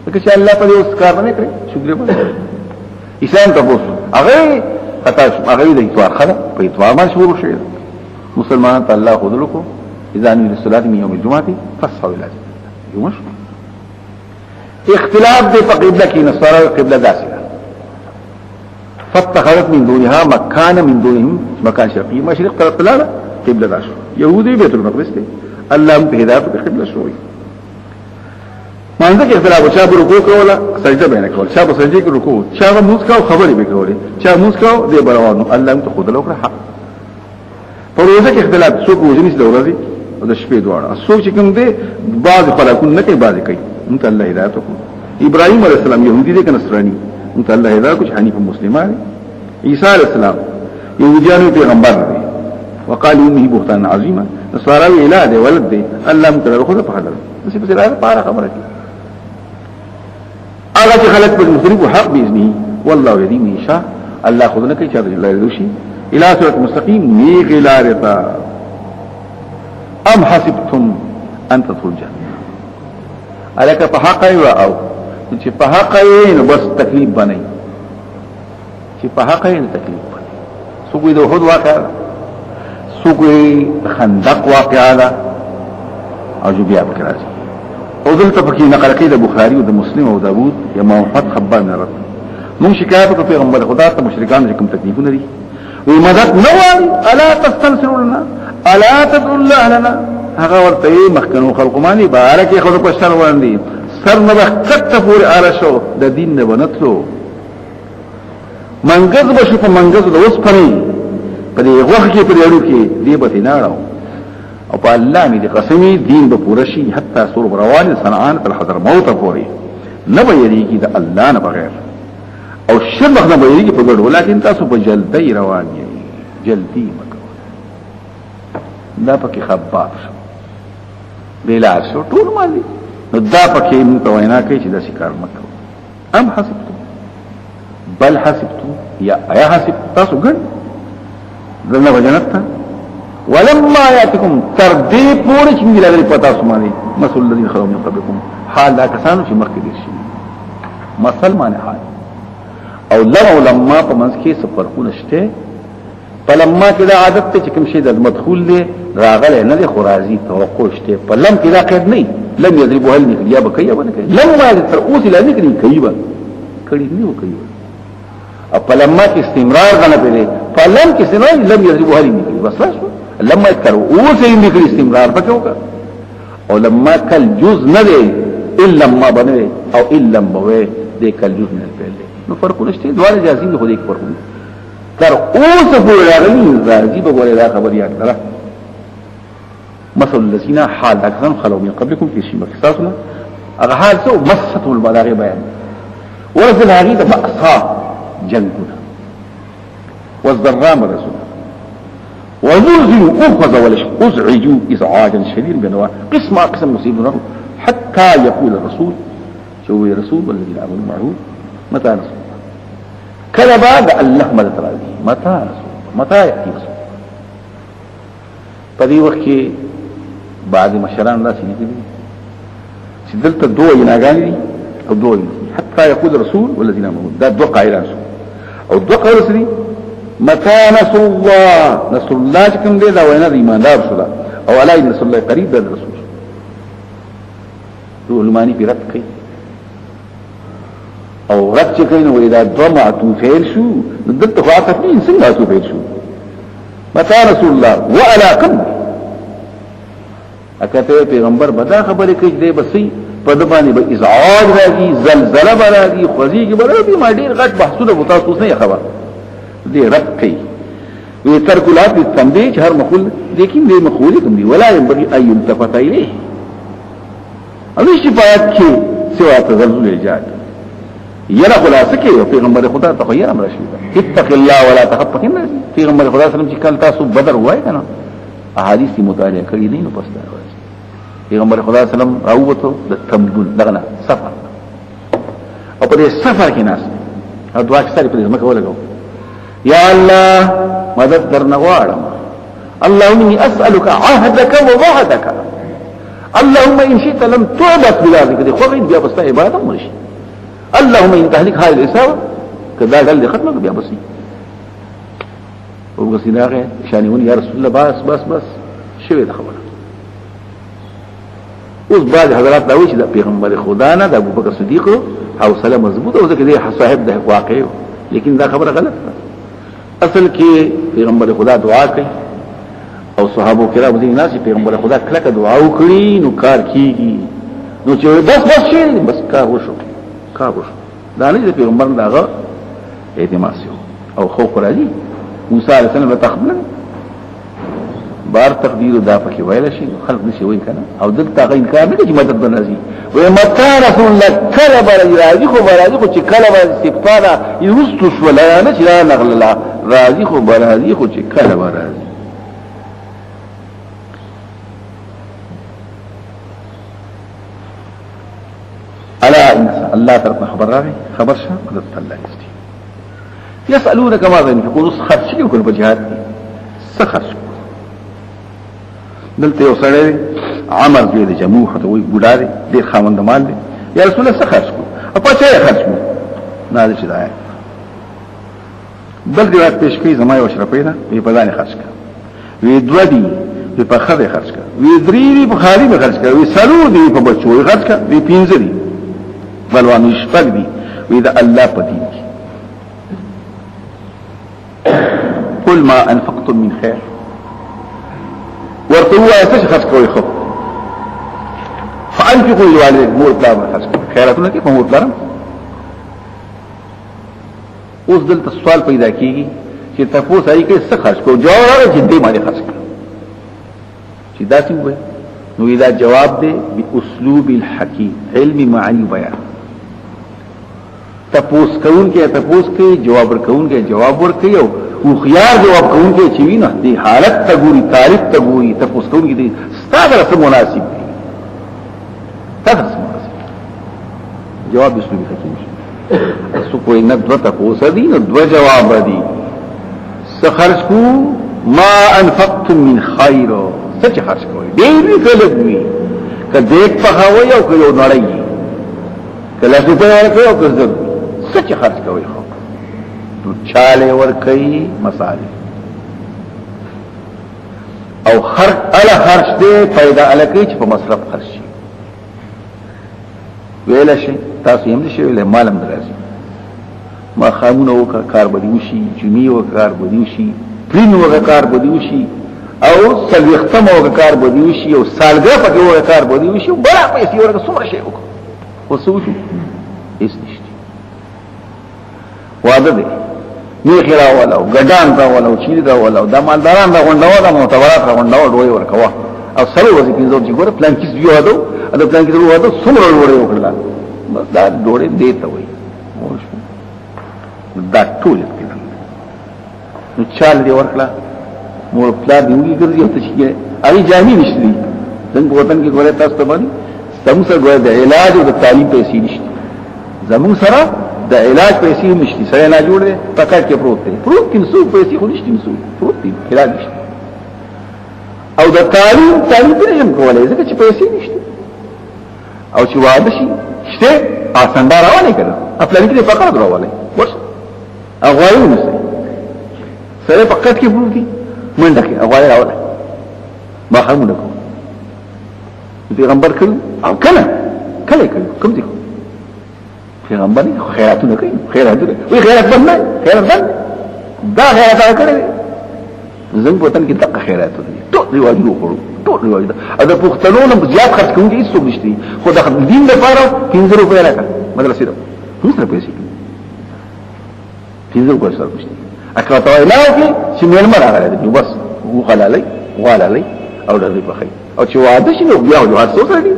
لکه چې الله په دې اوس کار نه کړی شکر به اسلام ته پوسو هغه پتا هغه د اتوار خاله په اتوار باندې شروع شي مسلمان ته الله خود لكم اذا من الصلاه من يوم الجمعه فصحوا الى يوم اختلاف د قبله کې نصارى قبله داسه فاتخذت من دونها مكان من دونهم مكان شرقي مشرق طرف لاله قبله داش يهودي بيت المقدس دي الله په هدايت په قبله شوی مانځه کې اختلاف چا رکوع کوله سجده بینه کوله چا په سجده کې رکوع چا موږ کاو خبرې به کوله چا موږ کاو دی بروانو الله ته خود له حق په روزه کې اختلاف څوک وځني د ورځې او د شپې دواړه څوک چې کوم دي بعض خلکو نه کوي بعض کوي انت الله هدايت وکړي ابراهيم عليه السلام يهودي دي کنه نصراني انت الله هدايت کوي حنيف مسلمان عيسى عليه السلام يهوديانو پیغمبر دی وقال انه بهتان عظيما نصاراوي اله دی ولد دی الله متعال خود په حاضر نسی په لاره پاره خبره کی هغه چې خلق په مصرف حق باذنه والله يهدي من يشاء الله خود نه کوي چې الله يدوشي الى صراط مستقيم نيغ لارتا ام حسبتم ان تدخلوا الجنه الک په حق او چې په حق نو بس تکلیف بنئ چې په حق یې تکلیف پدې سوګوي د هود واقعا سوګوي خندق واقعا دا او جو بیا بکراځي او دلته پکې نقل کړي د بخاري او د مسلم او داوود یا محمد خبر نه رات مونږ شکایت وکړو پیغمبر خدا ته مشرکان چې کوم تکلیفونه لري وي مدد نو الا تستنصرون الا تدعوا الله لنا هغه ورته مخکنو خلق مانی بارکه خو په شر باندې سر نه وخت پورې اله شو د دین نه بنتلو منګز بشو په منګز د اوس پني په دې وخت کې په اړو کې دی به نه راو او په الله می دي قسمي دین به پوره شي حتی سور روان صنعان په حضر موت پورې نه به یریږي د الله نه بغیر او شرخ نه به یریږي په ګډ ولکن تاسو په جلدی روان یې جلدی مکو دا پکې خباب شو بلا شو ټول مالي نو دا پکې موږ وینا کوي چې دا شکار مکو ام حسبتم بل حسبتم یا ایا حسب تاسو ګن دنه وجنت ولما ياتكم تردي پوری چې موږ لري پتا سماني مسل الذين خلو من قبلكم حال لا کسانو چې مخکې دي شي مسلمان حال او لما په منځ کې څه فرقونه شته فلما کې دا عادت ته چې کوم شي د مدخول له راغله نه دي خرازي توقع شته په لم کې دا قید نه لم يضربوا هل یا بکیا باندې لما تر اوس لا نکړي کوي کړي نه کوي او فلما کې استمرار غنه پیلې فلم کې استمرار لم يضرب هاري نکړي بس لما تر اوس یې نکړي استمرار پکې وکړه او لما کل جز نه دی الا لما بنوي او الا لما وي دې کل جز نه پیلې نو فرق نشته دواړه جازي خو دې فرق نه تر اوس پورې راغلي راځي په ګوره دا خبر یاد کړه مثل الذين حال اكثر خلوا من قبلكم في شيء مكساسنا اغحال سو مسته البلاغ بيان ورزل هذه بأسها جنگنا والضرام رسول وزلزلوا اخذ ولش ازعجوا ازعاجا شديدا بنوا قسم مصيبنا حتى يقول الرسول شو رسول والذين امنوا معه متى نصر كذا بعد الله مدد راضي متى رسول متى ياتي رسول پدې وخت کې بعض مشران دا سړي چې دلته دوه یناګانې او دوه حتى يقول الرسول والذين امنوا دا دوه قائلان او دوه قائل سړي متى نصر الله چې کوم دی دا وینا د ایماندار شولا او الا ان نصر الله قریب ده رسول دوه لمانی پیرت کوي او رد چې کوي نو دا دوه معطوفین شو دلته خو عاطفین څنګه معطوفین شو متى رسول الله وعلى قلب اکته پیغمبر بدا خبره کوي دی بسې په د باندې به ازعاج راځي زلزلہ راځي خوځي کې به ما ډیر غټ بحثونه وتا تاسو نه خبر دې رد کوي وي ترکلات التنبيه هر مخول لیکن دې مخول کوم دی ولا ينبغي ان يلتفت اليه او شفاعت کې سوا تزلزل ایجاد یره خلاصه کې پیغمبر خدا ته خیر امر شي اتق الله ولا تخف الناس پیغمبر خدا صلی الله علیه وسلم چې کله تاسو بدر وای کنه احادیث مطالعه کړی دي نو پس دا پیغمبر خدا صلی الله علیه وسلم راوته د تمدن دغه سفر او په دې سفر کې ناس او دعا کړي په دې مکه ولګو یا الله مدد درنه غواړم اللهم اني اسالك عهدك ووعدك اللهم ان شئت لم تعبد بلا ذكر خو بیا بس عبادت مرشي اللهم ان تهلك هذه الاساوه كذا قال لي ختمه بیا بس وګسیناغه شانیون یا رسول الله بس شوی د خبره اوس بعد حضرات دا وی چې د پیغمبر خدا نه د ابوبکر صدیق حوصله مضبوطه او ځکه دی صاحب د واقع لیکن دا خبره غلط ده اصل کې پیغمبر خدا دعا کوي او صحابه کرام دي ناس پیغمبر خدا کله دعا وکړي نو کار کیږي نو چې بس شي بس کار وشو دا نه د پیغمبر دغه اعتماد او خوف راځي موسی علیہ السلام له تخبل بار تقدیر دا پکې ویل شي خلق نشي وای کنه او دلته غي انکار نه کوي مدد بنازي و متى رسول الله کله راځي خو چې کله استفتاده یوستو ولا نه چې نغل الله راځي خو چې کله راځي الا ان الله طرف خبر راغی خبر شه مدد الله استي يسالونك ماذا ينفقون خرج يكون بجهاد سخرج دلته یو سره عمر دی جموح ته وي ګډاره دی خاوند مال دی یا رسول الله سخرج کو او پچې خرج کو نه دې شي دا بل دی پیش کوي زما یو شرفه ده په ځان خرج کا وی دو دی په خره خرج کا وی درې دی په خالي به خرج کا وی سلو دی په بچو خرج کا وی پینځه دی بلوان شپږ دی وی دا الله په دین كل ما انفقتم من خير ورتوا يتشخص كوي خب فانفقوا لوالديك مور طلب خرج خیراتونه کې مور طلب اوس دلته سوال پیدا کیږي چې تاسو صحیح کې څه خرج کو جواب راځي چې دې باندې خرج کړو چې دا څنګه وي نو دا جواب دی باسلوب الحکیم علم معنی بیان تپوس کون کې جواب ورکون کې جواب ورکي او خيار جواب کون کې چې وینه دې حالت ته ګوري تاریخ ته ګوري تپوس کون کې دې ستاسو سره مناسب دی تاسو مناسب جواب اسلوب حکیم سو کوئی نه دو تپوس دي نو دو جواب دي سخرج کو ما انفقتم من خير سچ خرج کوي ډېر کله وي کله په هوا یو کله نړۍ کله څه په کوي او کله سچ خرج کوي خو تو چاله ور کوي مصالح او خرج ال خرج دې پیدا الکه چې په مصرف خرج شي ویل شي تاسو هم شي ویل مالم دراسي ما خامونه وکړه کار بدی وشي جمعي وکړه بدی وشي پرین وکړه کار بدی وشي او سلوختم وکړه کار بدی وشي او سالګه پکې وکړه کار بدی وشي بڑا پیسې ورکړه څومره شي وکړه وسو شو هیڅ نشته واده دي نه خیرا ولا غډان دا ولا چیرې دا ولا د مالداران دا غونډه دا معتبرات غونډه ډوي ورکوا او سره وځي کینځو چې ګوره پلان کې یو واده دا پلان کې یو واده څومره ډوړې وکړه دا ډوړې دیته وي دا ټول کړه نو چال دی ورکړه مور پلا دیږي ګرځي ته شي اړي جامي نشته څنګه وطن کې ګوره تاسو ته باندې زموږ سره ګوره د علاج او د تعلیم پیسې نشته زموږ سره د علاج پیسې نشته سره نه جوړ دی پکړ کې پروت دی پروت کې څو پیسې خو نشته څو پروت دی علاج نشته او د تعلیم نه هم کولای ځکه چې پیسې نشته او چې واده شي شته آساندار راوړي کړه خپل کې فقط راوړي بس اغوایو نسي سره فقط کې پروت دي منډه کې اغوایو راوړي ما همونه کو پیغمبر کړ او کله کوم دي پیغمبر خیراتونه کوي خیراتونه وی خیرات بند نه خیرات بند دا خیرات کړی زنګ وطن کې دغه خیراتونه ټول ریواجونه وکړو ټول ریواجونه دا پښتنو نه زیات خرج کوونکی هیڅ نشته خو د دین لپاره 15 روپیا راکړه مدرسې ته هیڅ نه پیسې 15 روپیا سره نشته اکه تا نه کې چې مېل مر راغلی دی بس وغلالي او د دې په خیر او چې واده شي نو بیا له هڅو سره دي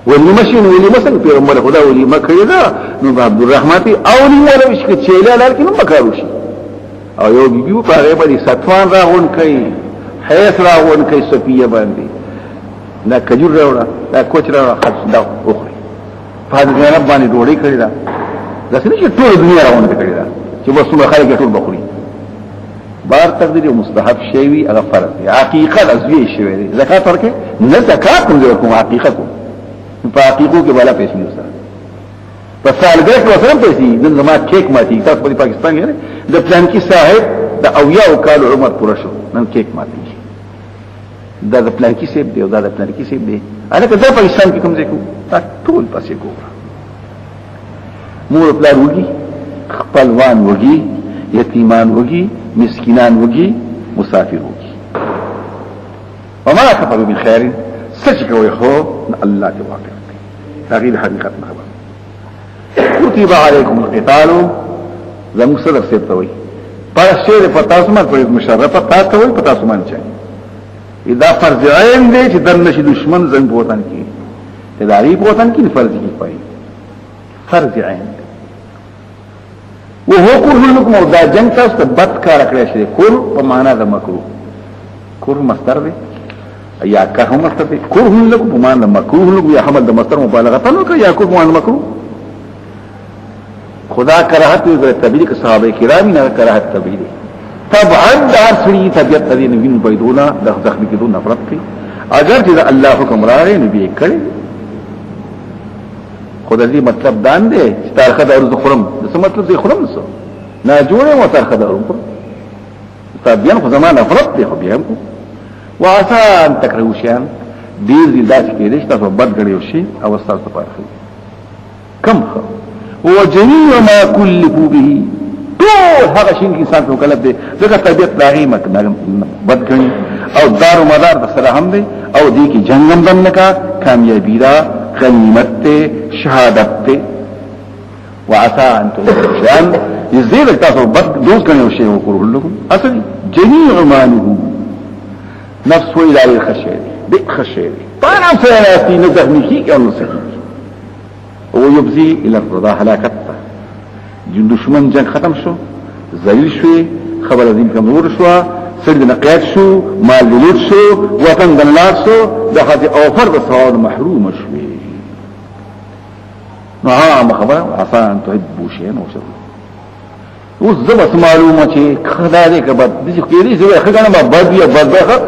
ولې ماشين ولې مثلا پیغمبر خدا ولې مکه دا نو عبد الرحمن او نیول وش کې چيله لار کې نو مکارو شي او یو بیبي په هغه باندې ستوان راغون کوي حیث راغون کوي صفیه باندې دا کجور راوړه دا کوچ راوړه خاص دا اوخري په دې نه باندې ډوړې کړی دا ځکه چې ټول دنیا راونه کړی دا چې وسمه خلک ټول بخوري بار تقدیر مستحب شی وی هغه فرض دی حقیقت ازوی شی وی زکات ورکه نه زکات کوم حقیقت په حقیقت کې بالا پیسې نشته په سالګر کې وسره پیسې د زما کیک ماتي تاسو په پاکستان کې د پلان کې صاحب د اویا او کال عمر پوره شو نن کیک ماتي دا د پلان کې سیب دی او دا د پلان کې سیب دی الکه دا پاکستان کې کوم ځای کو ټول پاسې ګوره مور پلان وږي خپلوان وږي یتیمان وږي مسکینان وږي مسافر وږي وما كفر من خير سچ کوي خو الله دی واقع تغیر حقیقت خبر کتب علیکم القتال زمو صدر سیبتوي پر شیر پتاسمان پر مشرفه تاسوي پتاسمان چي اذا فرض عین دی چې دنه دشمن زنګ بوتن کی تداری بوتن کی فرض کی پای فرض عین وهو كره لكم او دا جنگ تاسو ته بد کار کړی شي کور په معنا د مکروه کور مصدر دی یا کره مصدر دی کره لكم په معنا مکروه لكم یا حمل د مصدر مبالغه نو کوي یا کور په معنا مکروه خدا کراهت وی تبلیغ صحابه کرام نه کراهت تبلیغ طبعا دار سړي طبيعت دې نوین بيدونا د زخم کې دون نفرت کوي اگر چې الله حکم راغی نبی کړي خدای دې مطلب دان دی چې تاریخ د ارز خرم څه مطلب دی خرم څه نه جوړه مو تاریخ د ارز طبيعا خو زمانه نفرت دی خو بیا هم واسا ان تکرهو شیان ډیر دې داس کې دې تاسو بد غړیو شي او تاسو په اړه کم خو هو جميع ما كلفوا به ټول هغه شي انسان په کلب دی ځکه طبيعت داغي بد غني او دار و مدار د سره هم دی او دې کې جنگم دم کا کامیابی را غنیمت شهادت ته وعسى ان تشان يزيد تاسو بد دوز کنه شی وکړو لكم اصل جميع ماله نفس الى الخشيه بخشيه طبعا فياتي نزهني او نصحي ويبزي الى الرضا هلاكته جن دشمن جنگ ختم شو ذلیل شوی خبر عظیم کمزور شو سرد نقیات شو مال دلوت شو وطن دلات شو دخلت اوفر بصواد محروم شوی نو عام خبر عسى ان تحبوا شيئا وشر اوس زبس معلومه چې خدای دې کبد دې کې دې زوی خدای نه بد یا بدخه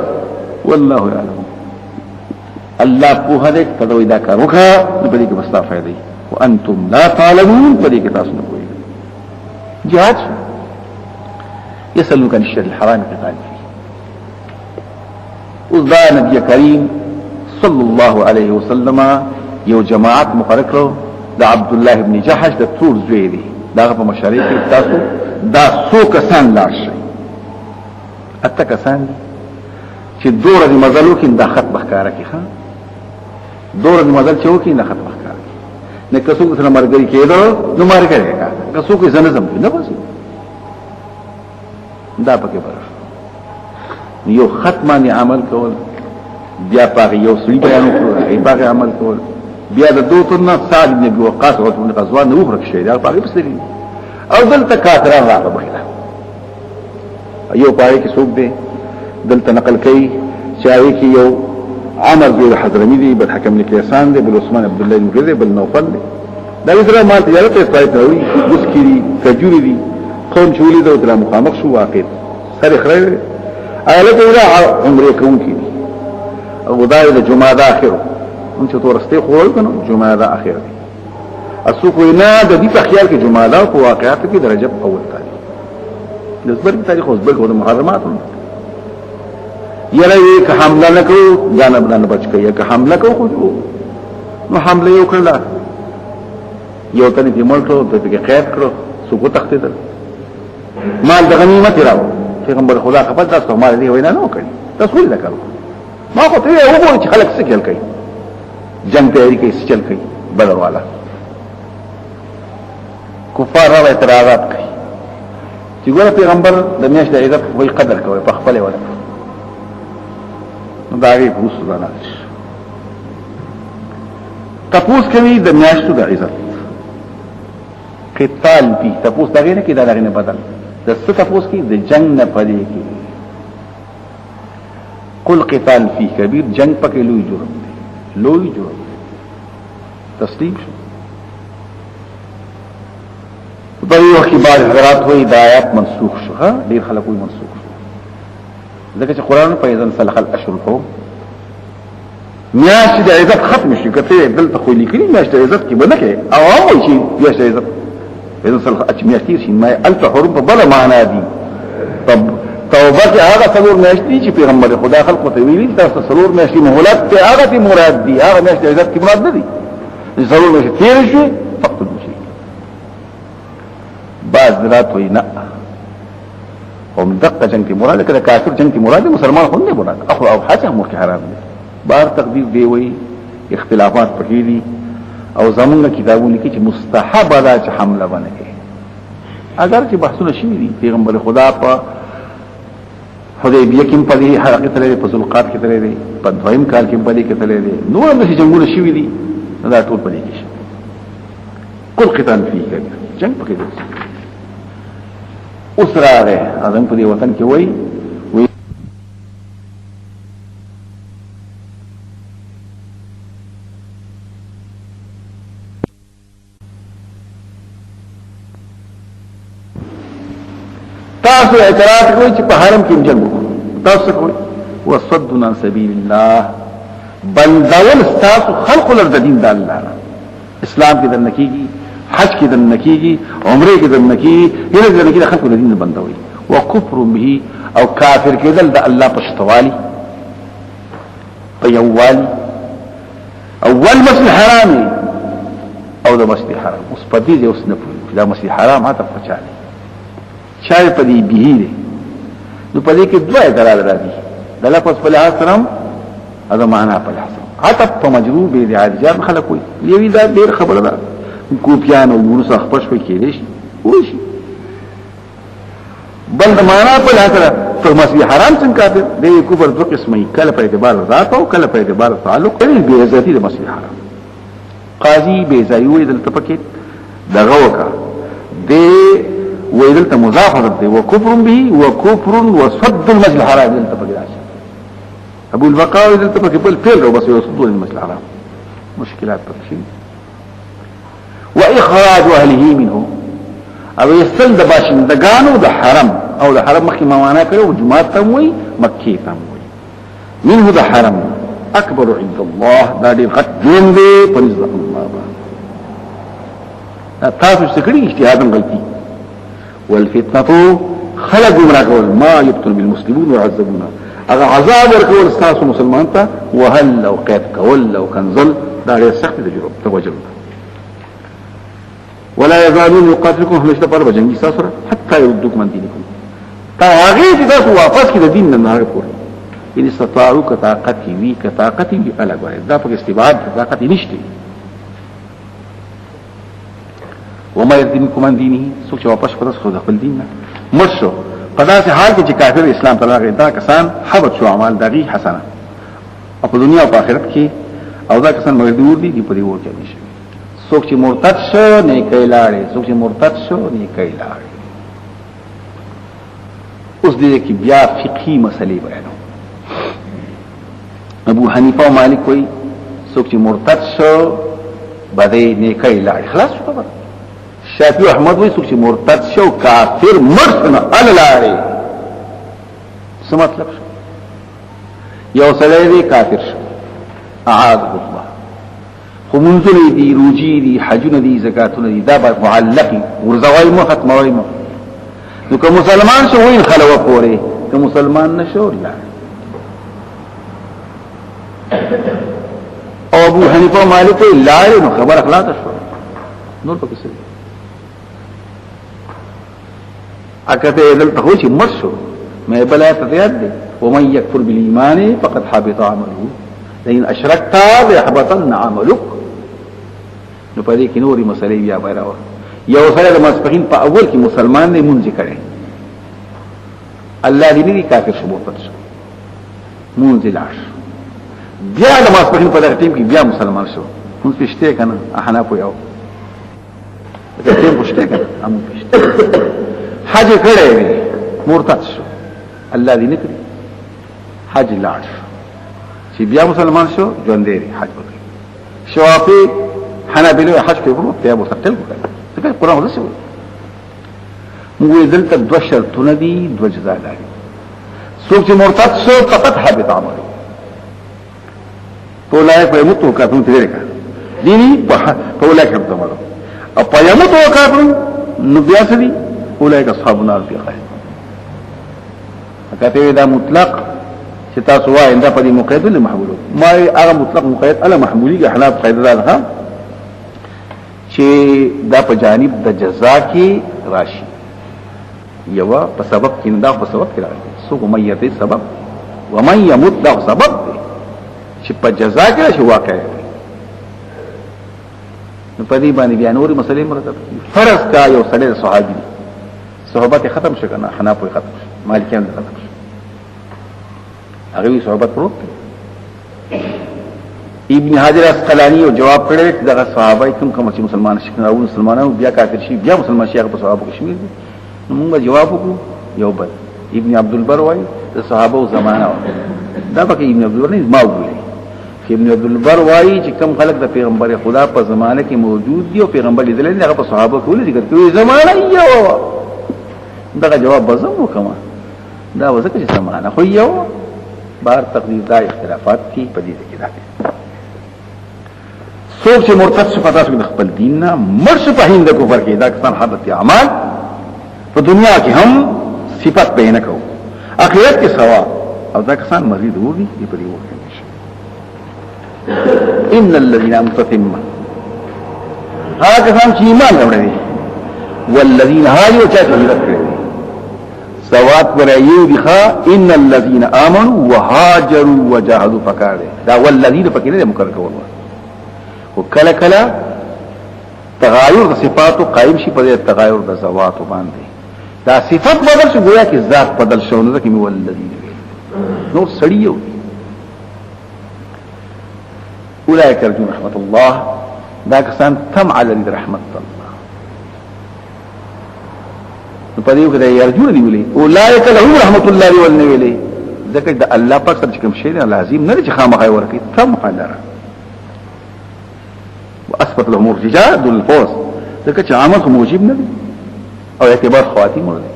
والله يعلم الله په هدي تدوي دا کار وکړه په دې کې بس فائدې وانتم لا تعلمون په دې کې تاسو نه کوئ جهاد يسألونك عن الشهر الحرام قتال فيه وذا نبي كريم صلى الله عليه وسلم یو جماعت مقرر کړو د عبد الله ابن جحش د تور زوی دی دا په مشاري کې تاسو دا څو کسان لاړ شي اته کسان چې دوره د مزلو کې د خط بخکاره کې ها دوره د مزل چې وکي د خط بخکاره نه کسو سره مرګري کېدو نو مرګ کوي کسو کې ځنه زم نه بس دا پکې برخه یو ختمانه عمل کول بیا پاره یو سړي بیان کړو ای پاره عمل کول بیا د دوتونه صاد ابن وقاص او ابن غزوان نو خرج شي دا پاره بسري او دلته کاتران راغله یو پاره کې څوک دی دلته نقل کوي شاوي کې یو عمر بن حضرمي دی بل حکم لکيسان دی بل عثمان عبد الله بن بل نوفل دی دا سره مال تجارت استایت وي مسکري کجوري دي قوم شولي دو تر مخامخ شو واقع سره خره اهلته الى عمره کوم کی او دای د جمعه د اخر ان چې تورسته خول کنه جمعه د اخر اسوق وینا د دې په خیال کې جمعه د واقعات کې درجه اول تاریخ د زبر تاریخ او زبر د محرمات یره یک حمله نکو جانب نه بچ کړي یک حمله کو خو نو حمله یو کړل یو تنه دې ملکو د دې قید کړو سوق تختیدل مال د غنیمت راو پیغمبر خدا خپل تاسو مال دی وینا نو کړی تاسو ولې کړو ما خو ته یو وګورئ چې خلک څه کوي جنگ تیاری کوي څه چل کوي بدر والا کفار را اعتراضات کوي چې ګوره پیغمبر د میاشت د عزت وی قدر کوي په خپل ولا نو دا غي پوس نه تپوس کوي د میاشتو د عزت قتال دي تپوس دغه نه کې دا دغه نه بدل د څه تپوس کې د جنگ نه پدې کې قل قتال فی کبیر جنگ پکې لوی جرم دی لوی جرم تسلیم شو په یو کې بعض حضرات وایي د آیات منسوخ شو ها ډیر خلک وایي منسوخ شو ځکه چې قران په اذن سلخ الاشهر الحرم میاشت د عزت ختم شي کته دلته خو لیکلي میاشت د عزت کې بنه کې او هم شي میاشت د عزت اذن سلخ اچمیاشتي شي ما الحرم په بل معنا دي طب توبه کې هغه څلور میاشتې چې پیغمبر خدا خلق ته ویلي تاسو څلور میاشتې مهلت ته هغه ته مراد دي هغه میاشتې عزت کې مراد نه دي څلور میاشتې تیر شي فقط شي بعض رات وي نه هم دقه جنگ کې مراد کړه کافر جنگ کې مراد مسلمان هم نه مراد اخو او حاجه مو کې حرام دي بار تقدیر دی وي اختلافات پکې دي او زمونږ کتابونه کې چې مستحب ده چې حمله باندې اگر چې بحثونه شي دي پیغمبر خدا په حدیبیه کې په دې حرکت لري په ذوالقعد کې لري په دویم کال کې په دې کې لري نو هم چې جنگونه شي دي دا ټول په دې کې شي کل قتال فيه جنگ پکې دي اوس راغی اذن په دې وطن کې وای تاسو اعتراض کوئ چې په حرم کې جنگ وکړو تاسو کوئ وصدنا عن سبيل الله بندول تاسو خلق لر د دین د الله اسلام کې د نکیږي حج کې د نکیږي عمره کې د نکیږي هله د نکیږي خلق لر دین بندوي وكفر به او کافر کېدل د الله په شتوالي په یووالي اول مسجد حرام او د مسجد حرام اوس په دې اوس نه پوهیږي دا مسجد حرام هاته پچاله شای په دې به دي نو په دې کې دوه دلال راځي د لفظ په لحاظ سره هغه معنا په لحاظ حتی په مجرور به دي عادجان خلک وي یوي دا ډیر خبره ده کوپیان او ورس خپش په کې دي وشي بل د معنا په لحاظ سره په مسجد حرام څنګه کافر دی کفر دوه قسمه کله په اعتبار ذات او کله په اعتبار تعلق کوي به ذاتی د مسجد حرام قاضي به زایوي دلته پکې دغه وکړه دی ويدلت مضافه دي وكفر به وكفر وصد المسجد الحرام دلت بقى ابو البقاء دلت بقى بل فعل بس يصدون المسجد الحرام مشكلات بتشي واخراج اهله منه او يستلد باشندگانو د حرم او د حرم مخکې معنا کړو جمعه تموي مکه تموي منه د حرم اکبر عند الله دا دې غټ دین دی پنځه الله تاسو څه کړی اجتهاد غلطي والفتنه خلق گمراه کول ما يبطل بالمسلمون ويعذبون اغه عذاب ورکول استاسو مسلمان ته وهل لو قید کول لو کنزل دا ډېر سخت تجربه توجه ولا يزالون يقاتلكم همشته پر بجنگي ساسره حتى يردوكم عن دينكم تا هغه دې تاسو واپس کړئ دین نه نه پورې ان استطاعوا كطاقت وی كطاقت وی الګ وای دا په استبعاد طاقت نشته وما يردنكم عن دينه سوچ واپس کړئ خو خپل دین نه مرشو په داسې حال کې چې کافر اسلام ته راغی دا کسان حبط شو اعمال دغه حسنه په دنیا او آخرت کې او دا کسان مغدور دي په دې ورته نشي څوک چې مرتد شو نه کوي لاړې څوک چې مرتد شو نه کوي لاړې اوس دې کې بیا فقهي مسلې بیانو ابو حنیفه او مالک کوي څوک چې مرتد شو بده نه کوي لاړې خلاص شو خبره شافعي احمد وایي څوک چې مرتد شو کافر مرسنه ال لاړې څه مطلب شو یو سړی دی کافر شو اعاذ الله خو منځونه دي روجي دي حجونه دي زکاتونه دي دا به معلقي ورزوای مو ختموي مو نو که مسلمان شو وین خلوه پوره که مسلمان نشو لا او ابو حنیفه مالک لا نو خبر اخلاص شو نور پکې څه اکته دل ته چې مرشو مې بلا ته یاد دي ومن يكفر بالايمان فقد حبط عمله لئن اشركت ليحبطن عملك نو پدې کې نوري مسلې بیا بیراو یو سره د مسپخین په اول کې مسلمان نه مونږ کړي الله دې دې کافر شو په تاسو مونږ لاش بیا د مسپخین په دغه ټیم کې بیا مسلمان شو مونږ پښته کنه احنا په یو دا ټیم پښته کنه هم پښته حج کړي مرتد شو الله دې نکړي حج لاش چې بیا مسلمان شو ژوند دې حج وکړي شوافي حنابلة حج کې ورو ته ابو سقل وکړي څنګه قرآن ولڅ وي موږ دلته دوه شرطونه دي دوه جزا لري څوک چې مرتد شو فقط حبط عمله اولئک يموتوا كافرون تلك ديني اولئک يموتوا عمله او يموتوا كافرون نبياسدي اولئک اصحاب النار في خير کته دا مطلق چې تاسو وایي دا په دې مقید له محمول ما هغه مطلق مقید اله محمولي احناف قاعده ده چې دا په جانب د جزا کې راشي یو په سبب کې دا په سبب کې راځي سو ممیت سبب ومن يموت دا سبب دی چې په جزا کې راشي واقع نو په دې باندې بیا نوري مسلې مرتب فرض کا یو سړی صحابي صحبت ختم شو کنه حناف ختم شو مالکیان ختم شو هغه صحبت پروت ابن حجر اسقلانی او جواب کړی دغه صحابه کوم چې مسلمان شي او مسلمانانو بیا کافر شي بیا مسلمان شي هغه په صحابه کې شمیر دي نو موږ جواب وکړو یو بل ابن عبد البر وايي د صحابه او زمانہ دا پکې ابن عبد البر نه ما وګوري ابن عبد البر وايي چې کوم خلک د پیغمبر خدا په زمانہ کې موجود دي او پیغمبر لیدل نه هغه په صحابه کې ولې ذکر کوي زمانہ یو دا جواب بزم وکما دا وځکه چې زمانہ خو یو بار تقدیر دا اختلافات کی پدې کې راځي څوک چې مرتد شو پتاس کې خپل دین نه مرش په هند کفر کې دا کسان حبط اعمال په دنیا کې هم صفات بیان کوي اخرت کې سوا او دا کسان مزید وږي په دې وخت کې ان الذين امتثم هغه کسان چې ایمان راوړي والذین هاجروا چې هجرت کړي سوات ورایو بخا ان الذين امنوا وهاجروا وجاهدوا فكاره دا والذین پکې نه مکرر کول وکلا کلا تغایر د صفاتو قائم شي په تغایر د ذوات باندې دا صفات بدل شو گویا کې ذات بدل شو نو کې والذین نو سړیو اولئک ارجو رحمت الله دا کسان تم علی رحمت الله نو په دې کې ارجو دی ویلي اولئک لهم رحمت الله ولنویلي ذکر د الله پاک سره کوم شی لازم نه چې خامخای ورکی تم علی واثبت لهم ارتجاء دون الفوز ذکر چې عامل موجب نه او اعتبار خواتيم ورته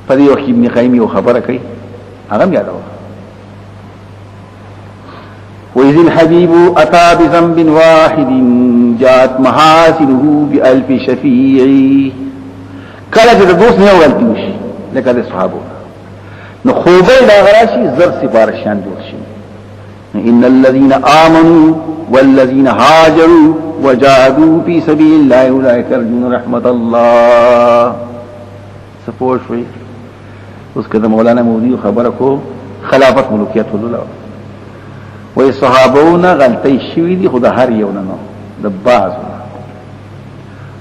په دې وخت ابن قیم یو خبره کوي هغه یادو وإذ الحبيب أتى بذنب واحد جاءت محاسنه بألف شفيع کله چې د دوست نه ولتی وشي لکه د صحابه نو خوبه دا غراشي زر سفارشان جوړ شي ان الذين آمنوا والذين هاجروا وجاهدوا في سبيل الله اولئك يرجون رحمت الله. سپوش وی اس کده مولانا مودی خبره کو خلافت ملوکیت ولله وی صحابون غلطی شوی دی خدا هر یو نه د باز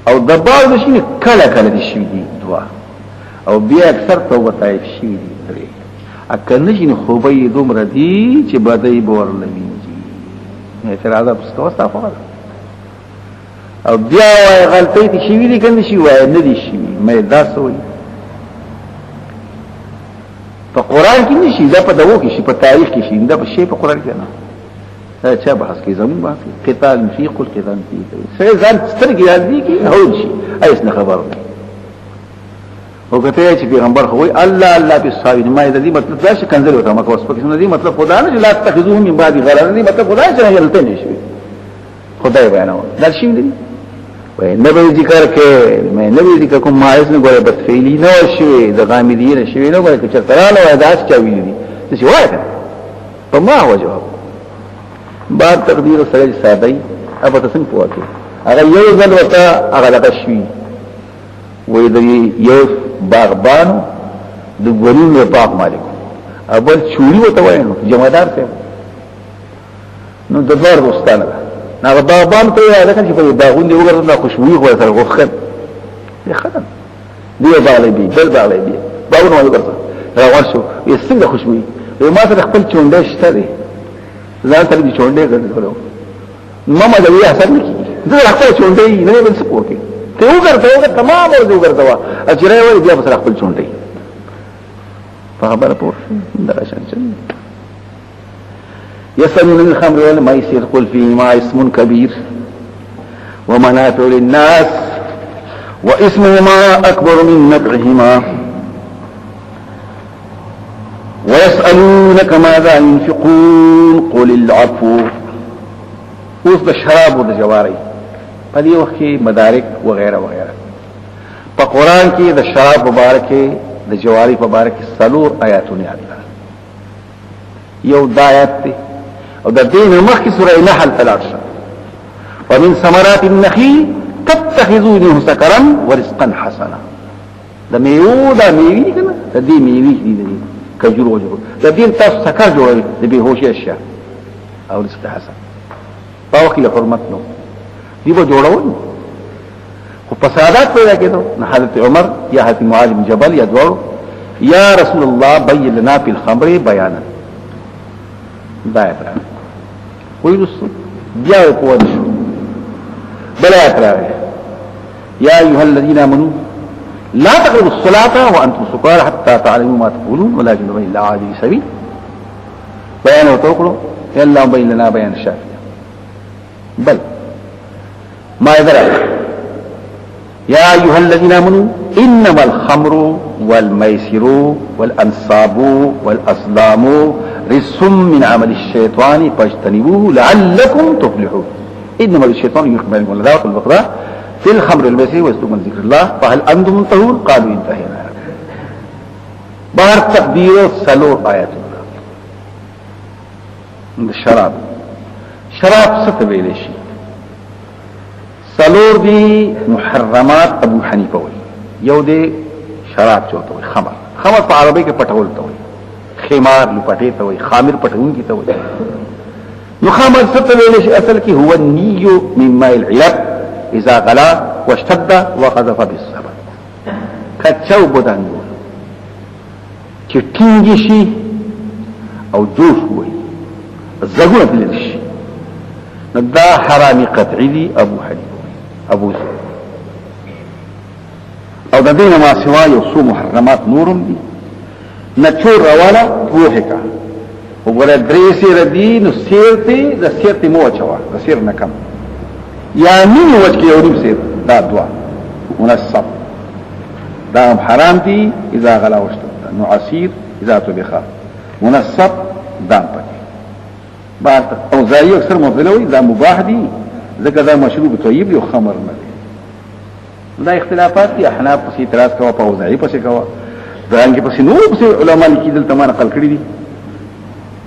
او د باز شي کله کله دی شوی دی دعا او بیا اکثر توبه تایب شوی دی درې اکل نشي خوبې دومره دی چې بدای بور لويږي اعتراض مستوستا فقط او بیا غلطی دی شوی دی کنه شي وای نه دی شوی مې داسوي په قران کې نشي دا په دغه کې شي په تاریخ کې شي دا په شی په قران کې نه دا چا بحث کې زمون بحث قتال فی قل قتال فی سره ځان سترګې راځي کې هول شي ایس نه خبر او کته چې پیغمبر خو الله الله په صاحب ما دې مطلب دا چې کنځل وته مکه اوس په کې دې مطلب خدا نه لا تخذوه من بعد غرض دې مطلب خدا چې نه یلته نشي خدای بیانو دا شي دې وای نبی ذکر کې مې نبی ذکر کوم مایز نه ګوره بد فعلی نه شوي د غامدی نه شوي نه ګوره چې تراله وای داس چا ویلي دي څه وای په ما هو جواب بعد تقدیر سره ساده ابا تاسو پوهه هغه یو ځل وته هغه لږ شوي وای د یو باغبانو د ګورینو باغ مالک اول چوری وته وای نو جمعدار ته نو د دوار دوستانه نو باغبان ته یې راځي چې په باغون دی وګورم دا خوشبوئی خو سره غوښه دی ختم دی باغ دی بل باغ دی باغون وګورم را ورشو یې څنګه خوشبوئی ما سره خپل چونډه شته دی ځان ته دې چونډه کړو ماما دا یې حساب نکي زه خپل چونډه نه بل څه کوم ته وګورته تمام ورته وګورته اجره وي بیا سره خپل چونډه په خبره پوه دا شان يسألون الخمر والميسر قل فيهما اسم كبير ومنافع للناس واسمهما أكبر من نفعهما ويسألونك ماذا ينفقون قل العفو اوس د شراب او د جواری په دې وخت کې مدارک وغیرہ وغیرہ په قران کې د شراب مبارک د جواری مبارک څلور آیاتونه دي یو دایات او د دین مخکې سورې نحل تلاشه ومن ثمرات النخيل تتخذونه سكرا ورزقا حسنا د میوه د میوه کنه د دې میوه دي کجورو جوړ د دین تاسو سکر جوړوي د بهوشي اشیاء او رزق حسن پاوخي له حرمت نو دی به جوړول خو فسادات پیدا کېدو نه حضرت عمر یا حضرت معاذ بن جبل یا دوړو یا رسول الله بين لنا في الخمر بيانا دا اعتراض وی رسول بیا په ود شو بل اعتراض یا ایها الذين امنوا لا تقربوا الصلاه وانتم سكارى حتى تعلموا ما تقولون ولا جنبا الا عادي سبيل بيان وتوكلوا الا بين لنا بيان الشافعي بل ما يدرك يا ايها الذين امنوا انما الخمر والميسر والانصاب والازلام رجس من عمل الشيطان فاجتنبوه لعلكم تفلحون انما الشيطان يخبر بينكم العداوه والبغضاء في الخمر والميسر ويصدكم عن ذكر الله فهل انتم منتهون قالوا انتهينا بهر تقدير سلور آيات الشراب شراب ستویل شي سلور دي محرمات ابو حنیفه وي یو دي شراب چوته وي خمر په عربی کې پټول ته وي خمار لپټې ته وي خامر پټون کې ته وي نو خمر ستویل شي اصل کې هو النيو من ماء العلب اذا غلا واشتد وقذف بالسبب کچو بدانګو چې ټینګي شي او جوش وي زګونه بلل شي دا حرامي قطعي دي ابو حنیفه ابو سعود او د دینه ما سوا یو څو محرمات نورم دي نچور رواله وحکا وګوره درې سیر دي نو سیرته د سیرته مو چوا د سیر نه کم یا نیم وجه کې یو نیم سیر دا دوا منصب دا حرام دي اذا غلا واشتد نو عصير اذا طبخ منصب دام پکې بعد او زایي اکثر مبلوي دا مباح دي ځکه دا مشروب طيب یو خمر نه دي دا اختلافات دي احناف په اعتراض کوي او زایي په څه کوي ځان کې په نور په علماء لیکي دلته ما نقل کړی دي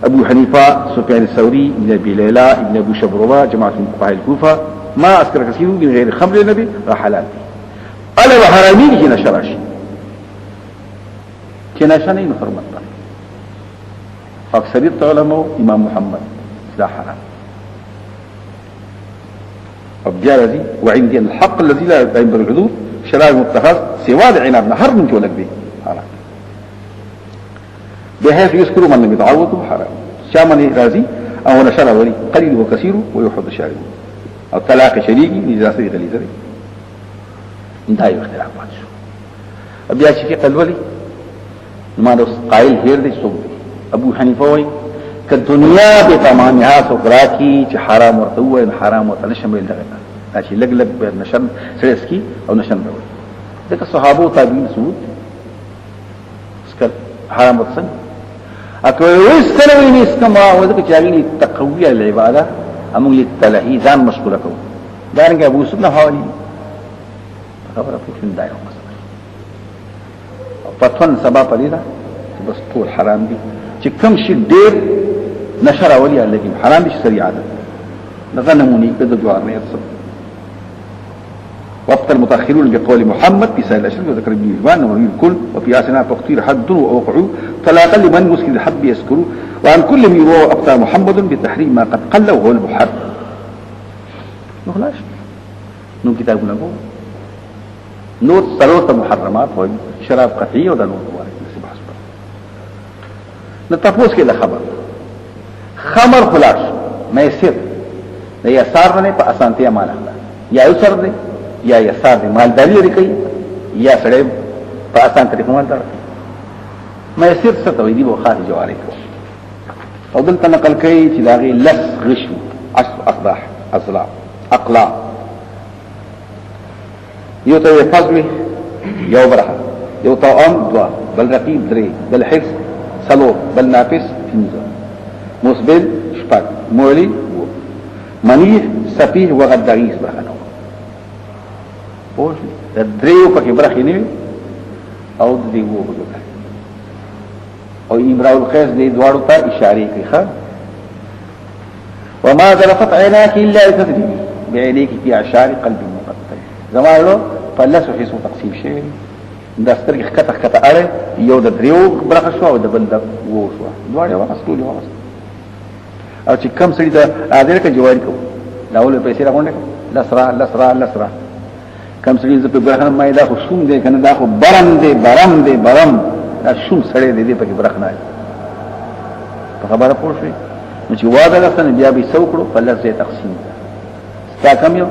ابو حنيفه سفيان الثوري ابن ابي ليلى ابن ابو شبروه جماعه من فقهاء الكوفه ما اسكر كثير من غير خمر النبي حلال الا وحرامي جنا شراشي كنا شنو حرمت اکثریت علماء امام محمد لا حرام وبيا الذي وعندي الحق الذي لا ينبغي الحدود شراب متخذ سوى العنب نهر من جولك به حرام بحيث يذكر من لم يتعوضه حرام شامل رازي او نشر ولي قليل وكثير ويحب الشارب او طلاق شريكي نجاسه غليظه انتهى اختلافات شو بیا چې فقه الولي ما دوس قائل هیر دي سوق ابو حنیفه وای ک دنیا به تمامها سوکرا کی چې حرام ورته وای حرام ورته نشمل دغه چې لګ لګ به نشن سرس کی او نشن وای دغه صحابه او تابعین سود اسکل حرام ورته اكو وسنوي نسكما وذك جاغني تقويه العباده امو للتلهي ځان مشغوله کو دارنګ ابو سنه حوالی خبره په دایو مثلا فتون سبا پلیدا بس ټول حرام دي چې کوم شي ډېر نشر اولی لګي حرام دي شریعت دغه نمونې په دوار نه تصب وقت المتاخرون بقول محمد في سائل الاشرف وذكر ابن الوان ومن الكل وفي اسنا تقطير حد ووقعوا طلاقا لمن مسكن الحد يذكروا وعن كل من يروى ابطى محمد بتحريم ما قد قل وهو المحرم نخلاش نو كتابنا نقول نور ثلاثه محرمات هو شراب قطعي ولا نور وارد نسب حسب نتفوس كده خمر خلاص ما يصير ده يسار نه په اسانتیا مال یا یسر ده یا یسار ده مالداری لري کوي یا سړی په اسان طریقه مالدار ما يصير ستوي دي بو خاص جواري او دلته نقل کوي چې داغي لس غشو عشر اقداح اصلاع اقلاع یو ته فضل یو برخه یو طعام دوا بل رقیب درې بل حفظ سلو بل نافس پنځه مسبل شپږ مولي منیح سفیه وغداریس برخه نو او د دریو پکې برخه نه او د دې وو او امرأ القیس دې دواړو ته اشاره کوي ښا وما ذرفت عيناك الا بكذب بعينيك في اعشار قلب مقتل زمانو فلسو حسو تقسیم شوی دا سترګې خطه خطه اړه یو د دریو برخه شو او د بل د وو شو دواړه واسطول واسط او چې کم سړي ته اذر کې جواری کو لاول پیسې راغونډه لسرا کم سړي ز په برخه مې دا خو شوم دې کنه دا خو برم دې برم دا شوم سړي دې په برخه نه په خبره پوښي نو چې واده لسنه بیا به څوکړو فلس دې تقسیم تا کم یو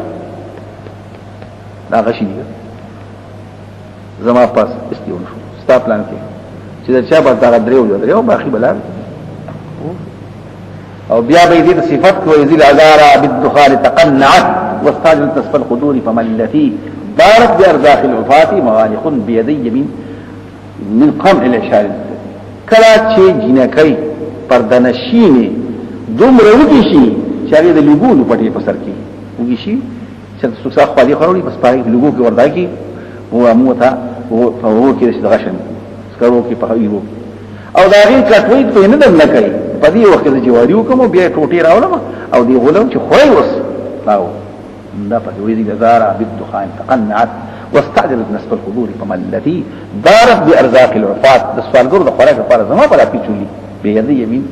دا غشي دي زما پاس استیون شو ستا پلان کې چې دا چا به دا دریو باقي بلار او بیا به دې صفات کو یذل ازارا بالدخان تقنعت واستاجل تصف القدور فمن التي بارك بارزاق العفات موانخ بيدي من قمع الاشار کلا چې جنکای پردنشینه دومره وږي شي چې هغه د لګونو پټي په سر کې وږي شي چې څوک خالي خوري بس پای لګو کې وردا کی هو موتا هو کې څه غشن سکرو کې په هیو او دا غي کټوي په نه دم نه کوي په دې وخت کې جواریو کوم بیا ټوټي راولم او دی غولم چې خوای وس لاو دا په دې دي زارا بالدخان تقنعت واستعجلت نسب القدور فمن التي دارت بارزاق العفات د سوالګر د خوراک لپاره زما په لا پیچولي به یدي یمین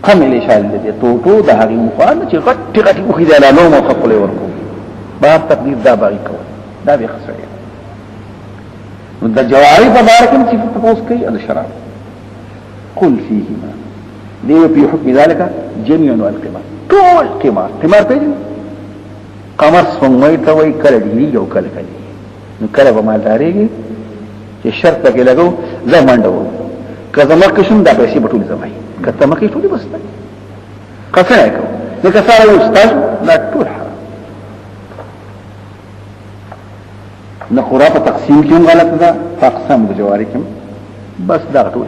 قمل اشال دې ټوټو د هغه مفاد چې غټي خو دې لا نوم خپل ورکو باب تقدیر دا باقي کو دا به خسرې نو د جواری په باره کې چې تاسو کوي د شراب قل فيهما دې په حکم ذلك جميع القمار ټول قمار پیژنې قمر څنګه ته وای کړی دی یو کله نو کله به مالداريږي چې شرط کې لګو زمانډو کله مکه شوم دا پیسې بټول زمای کته مکه ټولې بس قصه کو نو کساره استاد لا ټول نه خرافه تقسیم کوم غلط ده تقسیم د جواری کوم بس دا ټول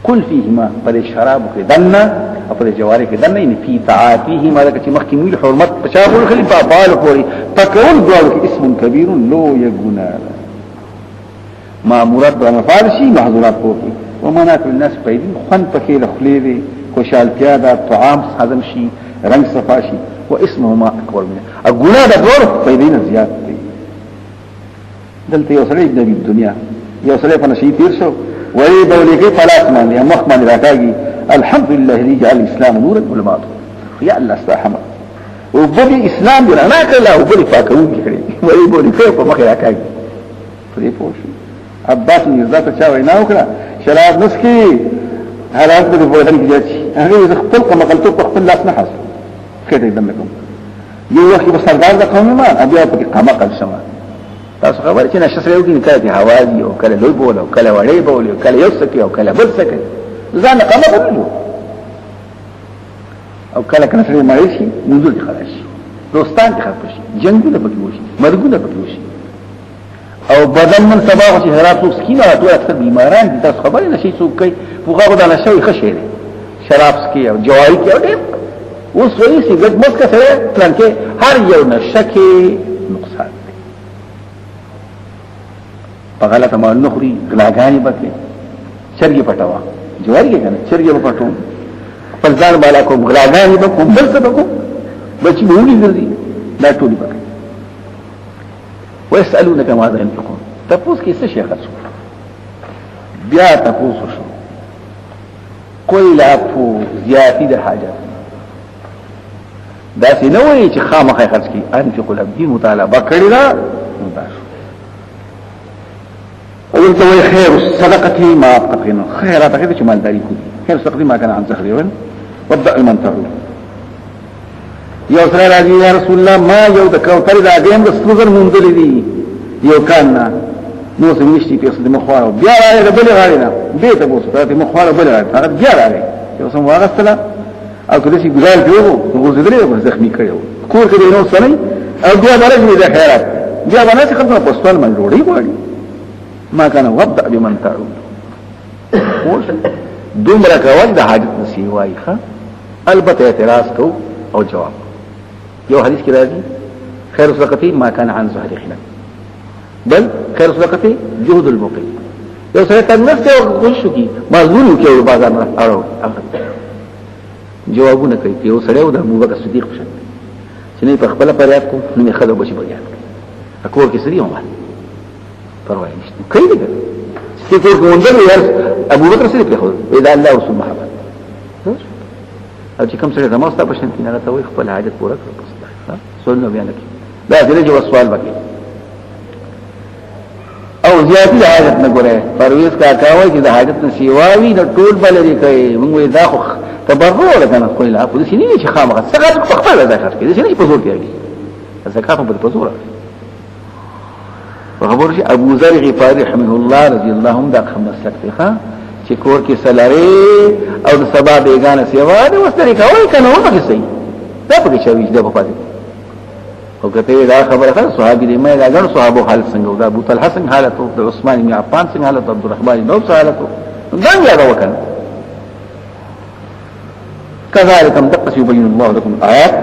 قل فيهما بل شراب کې دنه او په جواری کې دنه ان فی تعافیهما لکه چې مخکې ویل حرمت پچاغول خلیفہ بال پوری تکون دوالو کې اسم کبیر لو یغنا مامورات د مفارشی محظورات پوری ومنافع الناس پیدا خوان پکې لخلې دي خوشالتیا دا طعام هضم شي رنگ صفا شي واسمهما اکبر من ګناه د ډور پیدا نه زیات دي دلته یو سره د دنیا یو سره په نشي تیر شو ولی بولیږي فلاس باندې مخ باندې راکاږي الحمدلله الذي جعل الاسلام نورا ظلمات يا الله استحمد وبدي اسلام انا کله وبدي پاکون کړي ولی بولی په مخ راکاږي پرې پوښي عباس بن عزت چا وینا وکړه شراب نسکی حالات د بوهن کې جاتي هغه خپل قمقلته په خپل لاس نه حاصل کړي دم کوم یو وخت په سردار د قوم ما بیا په قمقل شمه تاسو خبر چې نشه سره یو کې کله هوازي او کله لوی بول او کله وړي بول او کله یو سکی او کله بل سکی ځان قمقل او کله کله سره مړی شي نزول خلاص دوستان ښه شي جنگونه پکې وشي مرګونه پکې وشي او بدن من سبا چې حرات سکینه او ټول اکثر بیماران دي تاسو خبرې نشي څوک کوي فوقه غدا نشوي خشه دي شراب سکي او جواری کې او دې اوس وایي چې ګډ مسکه سره پلان کې هر یو نشکه نقصان دی په غلطه ما نخري غلاګانی بکې چرګي پټوا جواری کې کنه چرګي په پټو خپل ځان بالا کوم غلاګانی به کوم بل څه به کوم بچي مونږ دي دا ټول بکې ويسألونك ماذا ينفقون تپوس کې څه شي خرڅو بیا تپوس شو کوئی لا پو زیاتی د حاجت دا څه نه وایي چې خامخې خرڅ کی انفق الابدي مطالبه کړی دا مداشو او ته وایي خیر الصدقه ما تقين خیرات هغه چې مالداري کوي خیر صدقه ما كان عن زهري وابدا من تعود یو سره راځي یا رسول الله ما یو د کوثر د اګیم د ستوزر مونږ دي یو کان نو سمشتي په صد مخواره بیا راځي د بل غاړي نه به ته وو ستاسو مخواره بل راځي هغه بیا راځي یو سم واغستله او کله چې ګزار دیو نو زدري او زخمی کړو کور کې نو سره او بیا درځي د خیرات بیا باندې خدمت په سوال من جوړي وایي ما كان وضع بمن تعود دومره کول د حاجت نسی وایي ښه البته اعتراض کو او جواب یو حدیث کې راځي خیر صدقتی ما كان عن ظهر خلاف بل خیر صدقتی جهد المقيم یو سره تنفس او خوشو کی مازون کې او بازار نه اړو جوابونه کوي یو سره او د ابوبکر صدیق په شان چې نه په خپل پریاد کو نه خدای بچي بیان اکور کې سړي عمر پروا نشته کوي دغه چې کور کوندل یار ابوبکر صدیق په خو اذا الله سبحانه وتعالى او چې کوم سره زموږ ستاسو په شان کې نه راته خپل حاجت پوره کړو سنو بیان کی دا دې جو سوال وکي او زیاتی حاجت نه ګره پرويز کا کاوي چې د حاجت نشيواوي د ټول بلري کوي موږ دا خو تبرع لکنه خو لا خو دې نه چې خامخ څنګه په خپل ذکر کې دې نه په زور کوي زکات په زور خبر شي ابو ذر غفاري رحمه الله رضی الله عنه دا خمس لکه چې کور کې سلاره او د سبا بیگانه سیوا دې وستري کوي کنه و پکې صحیح دا پکې شوی دا په پاتې او کته دا خبره ده صحابي دې مې دا ګڼ صحابه حالت څنګه او دا ابو طلحه څنګه حالت او د عثمان بن عفان څنګه حالت عبد الرحمن بن عوف حالت دا یې دا وکړه كذلك تقص يبين الله لكم الآيات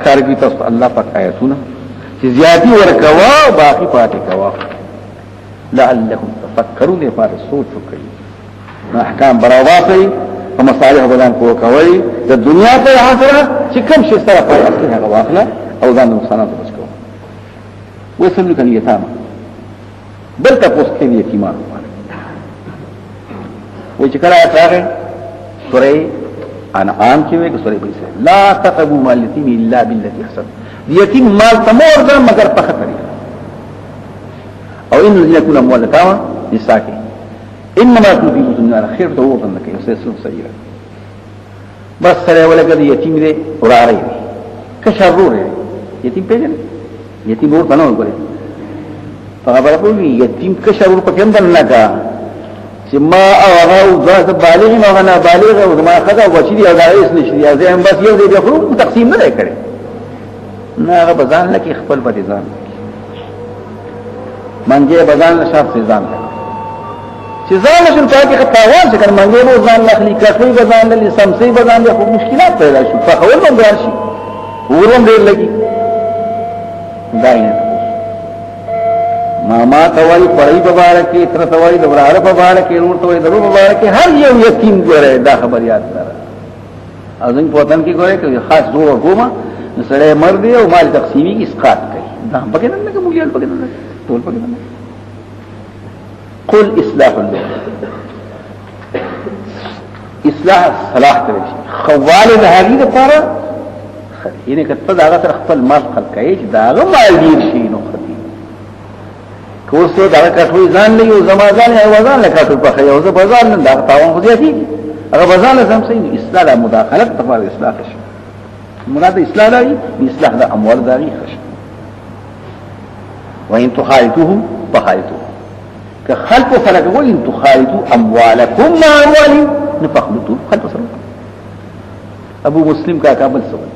کارګي تاسو الله پاک آیاتونه چې زیاتی ورکوا او باقي پاتې کوا لعلكم تفكرون لپاره سوچ وکړئ احکام براواسي او مصالح بدن کو کوي د دنیا په حاصله چې کوم شي سره په اصلي هغه واخله او ځان نقصانات بچو وسم لك اليتامى بل تاسو کې یتیمان وای چې کله راغی سورې انعام کې وایي سورې بيسه لا تقبوا مال اليتيم الا بالتي احسن یتیم مال تمور ده مگر په خطر او ان الذين يكونوا اموال اليتامى نساء انما تفيد النار خير دور انك يسلم سيئا بس سره ولګد یتیم دې وراره کشرور یتیم پیژن یتیم ور بنو غره هغه په یتیم کشرور په کوم دن لگا چې ما او ذات بالغ ما انا بالغ او ما خدا وشي او دایس نشي ځم بس یو دې خو تقسیم نه کړي نه هغه بزان لکه خپل په ځان منګه بزان شرط ځان چې ځان شن پاکي خطاوان چې کله منګه مو ځان نخلي کفي بزان لې سمسي بزان له مشکلات پیدا شي په اول باندې راشي ورم ډېر لګي داینه ماما توای پړی په بار کې تر توای د وراره په بار کې نور توای د په بار کې هر یو یتیم ګره دا خبر یاد کړه اذن په وطن کې ګوره کې خاص زور حکومت سره مر دی او مال تقسیمی کی اسقاط کوي دا پکې نه کوم یو پکې نه ټول پکې نه قل اصلاح الله اصلاح صلاح کوي خوال د هغې لپاره ینه کته دا غتر خپل مال خلق کوي چې دا مال ډیر شي نو خدي کوڅه دا کټوي ځان نه یو زمازان یو ځان له کټو په یو ځ بازار نه دا تاوان خو دي هغه بازار لازم سي اصلاح مداخله تفعل اصلاح شي مراد اصلاح دی اصلاح د اموال داغي خش وان تخالطوهم فخالطوهم كخلق فلك وان تخالطوا اموالكم مع اموالهم نفخلطوا خلق سره ابو مسلم کا کابل سوال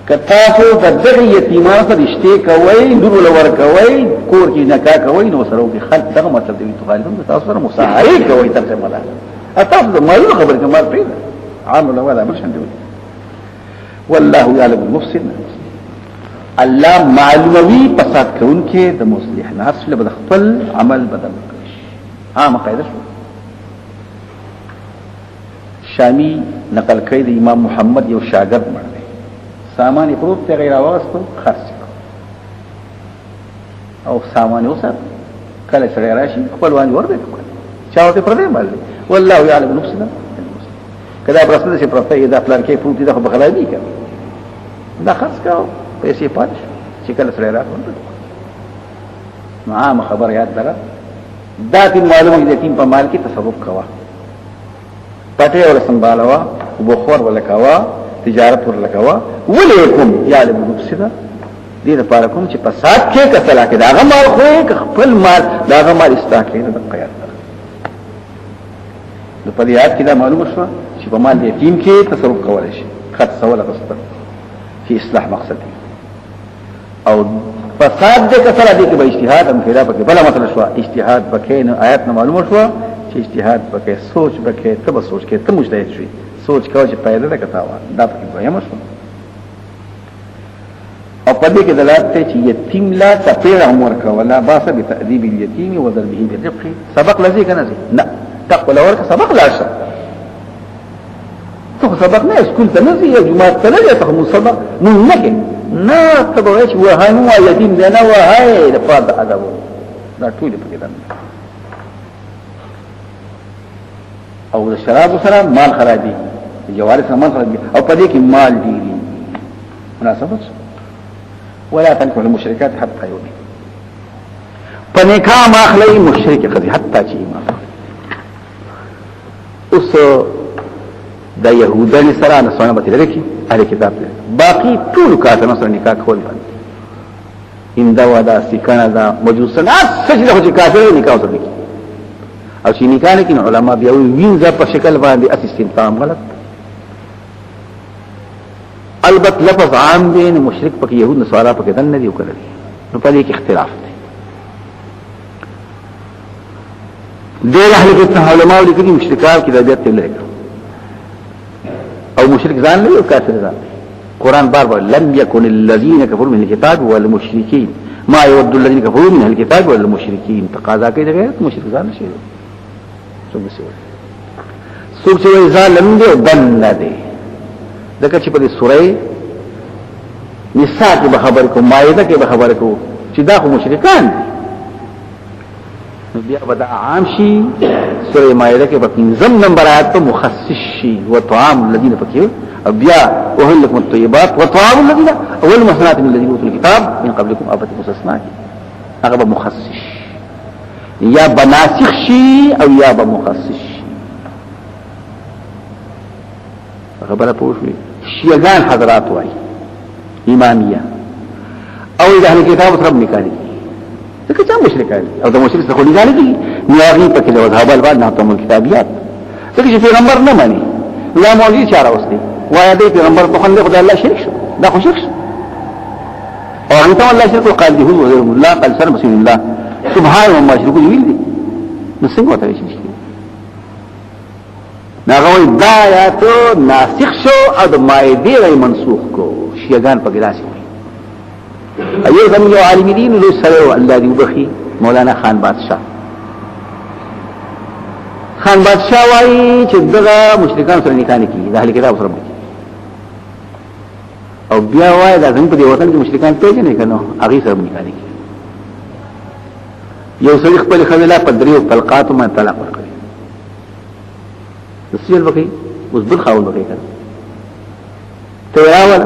کتاسو د دغه یتیمانو سره رشته کوي دغه لور کوي کور کې نکاح کوي نو سره کې خلق دغه مطلب دی تخالطون تاسو سره مصاهره کوي ترجمه ده تاسو د مالو خبر کومه پیدا عام ولا مرشد دی والله يعلم المفسد الله معلومي فساد كون کې د مصلح ناس له خپل عمل بدل کړي عام قاعده شو شامی نقل کړي د امام محمد یو شاګرد باندې سامان پروت ته غیر واستو خاص او سامان اوسه کله سره راشي خپل وان ورته چاوته پر دې باندې والله يعلم المفسد کدا پرسته چې پرسته دا پلان کې پروت دي خو بخلای کوي دا خاص کاو پیسې پات چې کله سره راغون عام خبر یاد درا دا دې معلومه دي چې په مال کې تصرف کوا پټه ولا سنبالوا وبخور ولا کوا تجارت ولا کوا ولیکم یعلم المفسد دې لپاره کوم چې فساد کې کسلا کې دا غمال خو خپل مال دا غمال استاکې د قیادت د پدیات کې دا معلومه شو چې په مال یتیم کې تصرف کولای شي خط سوال غصب في اصلاح مقصد او فساد دې کسره دې کې به اجتهاد هم پیدا پکې بل مطلب شو اجتهاد پکې نو آیات نه معلومه شو چې اجتهاد پکې سوچ پکې تب سوچ کې ته مجتهد شي سوچ کوي چې پیدا ده کتاوه دا پکې وایي شو او پدې کې دلالت ته چې یتیم لا تپیر عمر کا ولا باس بتأديب اليتيم وضربه بالرفق سبق لذي کنه نه تقوى ورک سبق لا شر تو سبق نه اسکول ته نه زی جمعه ته نه ته مو سبق مو نه نه تبويش وهانو يتيم دنا وهاي لفاض ادب دا ټول په کې ده او د شراب سره مال خرابي جوار سره مال خرابي او په دې کې مال ډيري مناسبت ولا تنكحوا المشركات حتى يؤمنوا فنکاح ماخلی مشرک قضی حتی چی ایمان اوس دا یهودان سره نسوانه بتی لرکی اهل کتاب ته باقی ټول کافرانو سره نکاح کول باندې انده ودا سکانه دا مجوسن سجده خو کافر نکاح سره کی او چې نکاح نه کین علما بیا وینځه په شکل باندې استنتام غلط البته لفظ عام دی نو مشرک پکې يهود نصارا پکې دن نه دی وکړي نو په دې کې اختلاف دی ډېر اهل کتاب علماء لیکلي مشرکان کې د بیت لري او مشرک ځان نه او کافر ځان قرآن بار بار لم يكن الذين كفروا من الكتاب والمشركين ما يود الذين كفروا من الكتاب والمشركين تقاضا کوي دغه مشرک ځان نشي څوک چې ځان لم دي دن نه دي دغه چې په سورې نساء کې به خبر کو مائده کې به خبر کو چې دا خو مشرکان دي بیا ودا عام شي سورې مائده کې په 5 نمبر آیات ته مخصص شي وطعام الذين فكروا بیا وهل لكم الطيبات وطعام الذين اول محسنات من الذين اوتوا الكتاب من قبلكم ابت مستثنى هغه مخصص یا بناسخ شي او یا بمخصص خبره پوښوي شیعان حضرات وای امامیه او د اهل کتاب سره نکاح دي ځکه چې مشرکان او د مشرک څخه نکاح دي نیاغي پکې د وهاب الباد نه تم کتابيات ځکه چې پیغمبر نه مانی لا مولوی چاره واستي وای د پیغمبر په خله خدای الله شریک شو دا خو شرک او انت الله شرک قال دي هو الله قال سر بسم الله سبحان الله شرک ویل دي نو څنګه وته شي ناغوی دا آیاتو ناسخ شو او دا مائده غی منسوخ کو شیعگان پا گلاسی ہوئی ایو زمین یو عالم دین لو سره الله دی وبخي مولانا خان بادشاہ وایي چې دغه مشرکان سره نکاح نه کیږي د اهل کتاب سره او بیا وایي دا څنګه په دې وطن کې مشرکان پیژنې کنه هغه سره نکاح نه کیږي یو سړي خپل خزله په دریو طلقات ما طلاق ورکړي د سیل وکي اوس بل خاول وکي کنه ته راول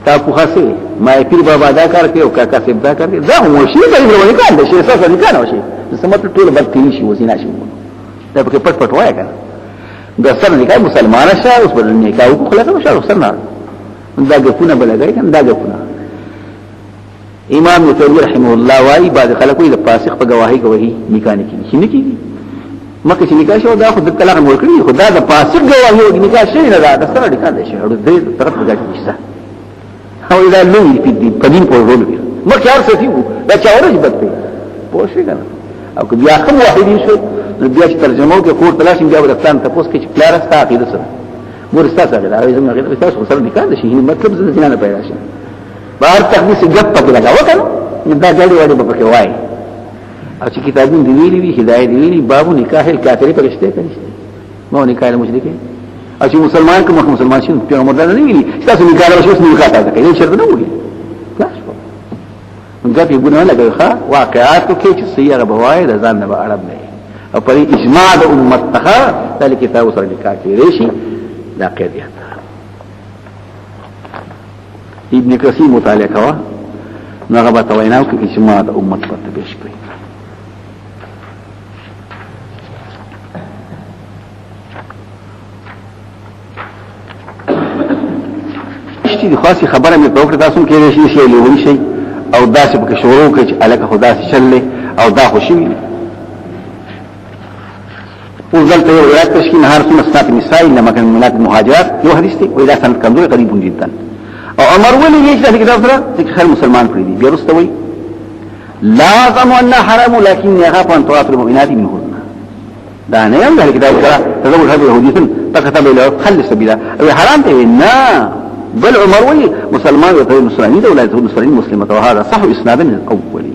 تا په خاصه ما پیر بابا دا کار کوي او کاکا سیب دا کار کوي دا مو شي دا یو نکاح ده شي اساس نکاح نه شي سمته ټول بدتري شي وزنا شي دا پکې پټ پټ وای کنه دا سره نکاح مسلمان شه اوس بل نکاح او خلک شه سره دا ګفونه بلګای کنه دا ګفونه امام نووي رحمه الله وايي بعد خلکو د فاسق په گواهی نکاح نه کیږي نه کیږي مکه چې نکاح شو دا خو د طلاق مور کړی خو دا د فاسق گواهی او نکاح شي نه دا سره نکاح دي شي او دې طرف بګاټ نشته او دا لوی په دین په ورول کې مکه هر څه دیو دا چا ورځ بدته پوښی کنه او که بیا کوم واحدین شو بیا چې ترجمه وکړو کور تلاشم بیا ورستان تاسو کې چې پلارستا عقیده سره ورستا سره دا زموږ عقیده تاسو سره نکاح دي شي مطلب زنه نه پیدا شي بار تخصیص گپ پکې لگاو کنه دا ګاډي وړي په کې وای او چې کتابونه دی ویلي وی هدايت دی ویلي باب نکاح الکافر پرشته کنيشته مو نکاح المشرکین او چې مسلمان کوم مسلمان شي پیغمبر نه ویلي تاسو نکاح له شوس نکاح تاسو کوي شرط نه ویلي خلاص دا په ګونه لګي ښا واقعات کې چې سیاره بوای د ځان نه عرب نه او پر اجماع د امت ته د کتاب سره نکاح کېږي شي دا قاعده ابن کثیر مطالعه کوا نغبت ویناو کې اجماع د امت په تبیش کړی چې خاصی خبره مې په وکړه تاسو کې راشي شي له شي او داسې په شروع کې چې الګ خدا سي شلې او دا خوشي وزلت یو روایت تشکیل نهار سنة سنات النساء لما كان من المهاجرات یو حدیث دی وإذا سنت کمزور قریب جدا او عمر ولی یې چې کتاب سره چې خیر مسلمان کړی دی بیا رستوي لا ظن ان حرام لكن يخاف ان طواف المؤمنات منهن دا نه یم د کتاب سره تزوج هذه يهوديتن فكتب له خل سبيلا او حرام ته نه بل عمر ولی مسلمان او مسلمانین اولاد مسلمین مسلمه وهذا صح اسنادا الاولي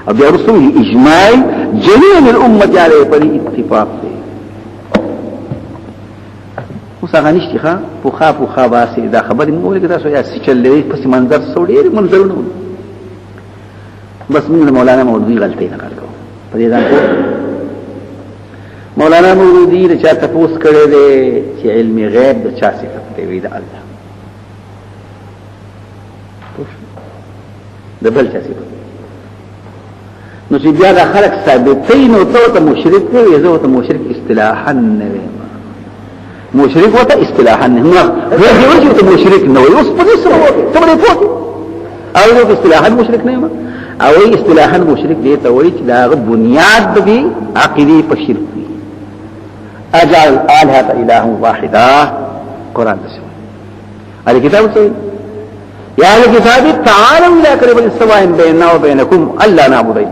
او بیا رسول اجماع جميع الامه عليه پر اتفاق دی وسغنيشتي ښا پوخا واسه دا خبر موږ کې تاسو یا سچلې پس منظر سوډېر منظرونه بس موږ مولانا مولوی غلطي نه کړو په دې ځان مولانا مولوی د چا تاسو کړه دې چې علم غیب د چا صفت دی وی د الله د بل چا صفت نو چې بیا د خلق ثابتین او ته مشرک دی زه ته مشرک اصطلاحا نه مشرک وته اصطلاحا نه هغه دی چې مشرک نه وي اوس په دې سره ته به پوهې او یو اصطلاحا مشرک نه او اصطلاحا مشرک دی ته وایي چې دا بنیاد دی عقیده په شرک دی اجعل الهه اله واحده قران ده الكتاب صحیح یا الكتاب تعالوا الى كلمه سواء بيننا وبينكم الا نعبد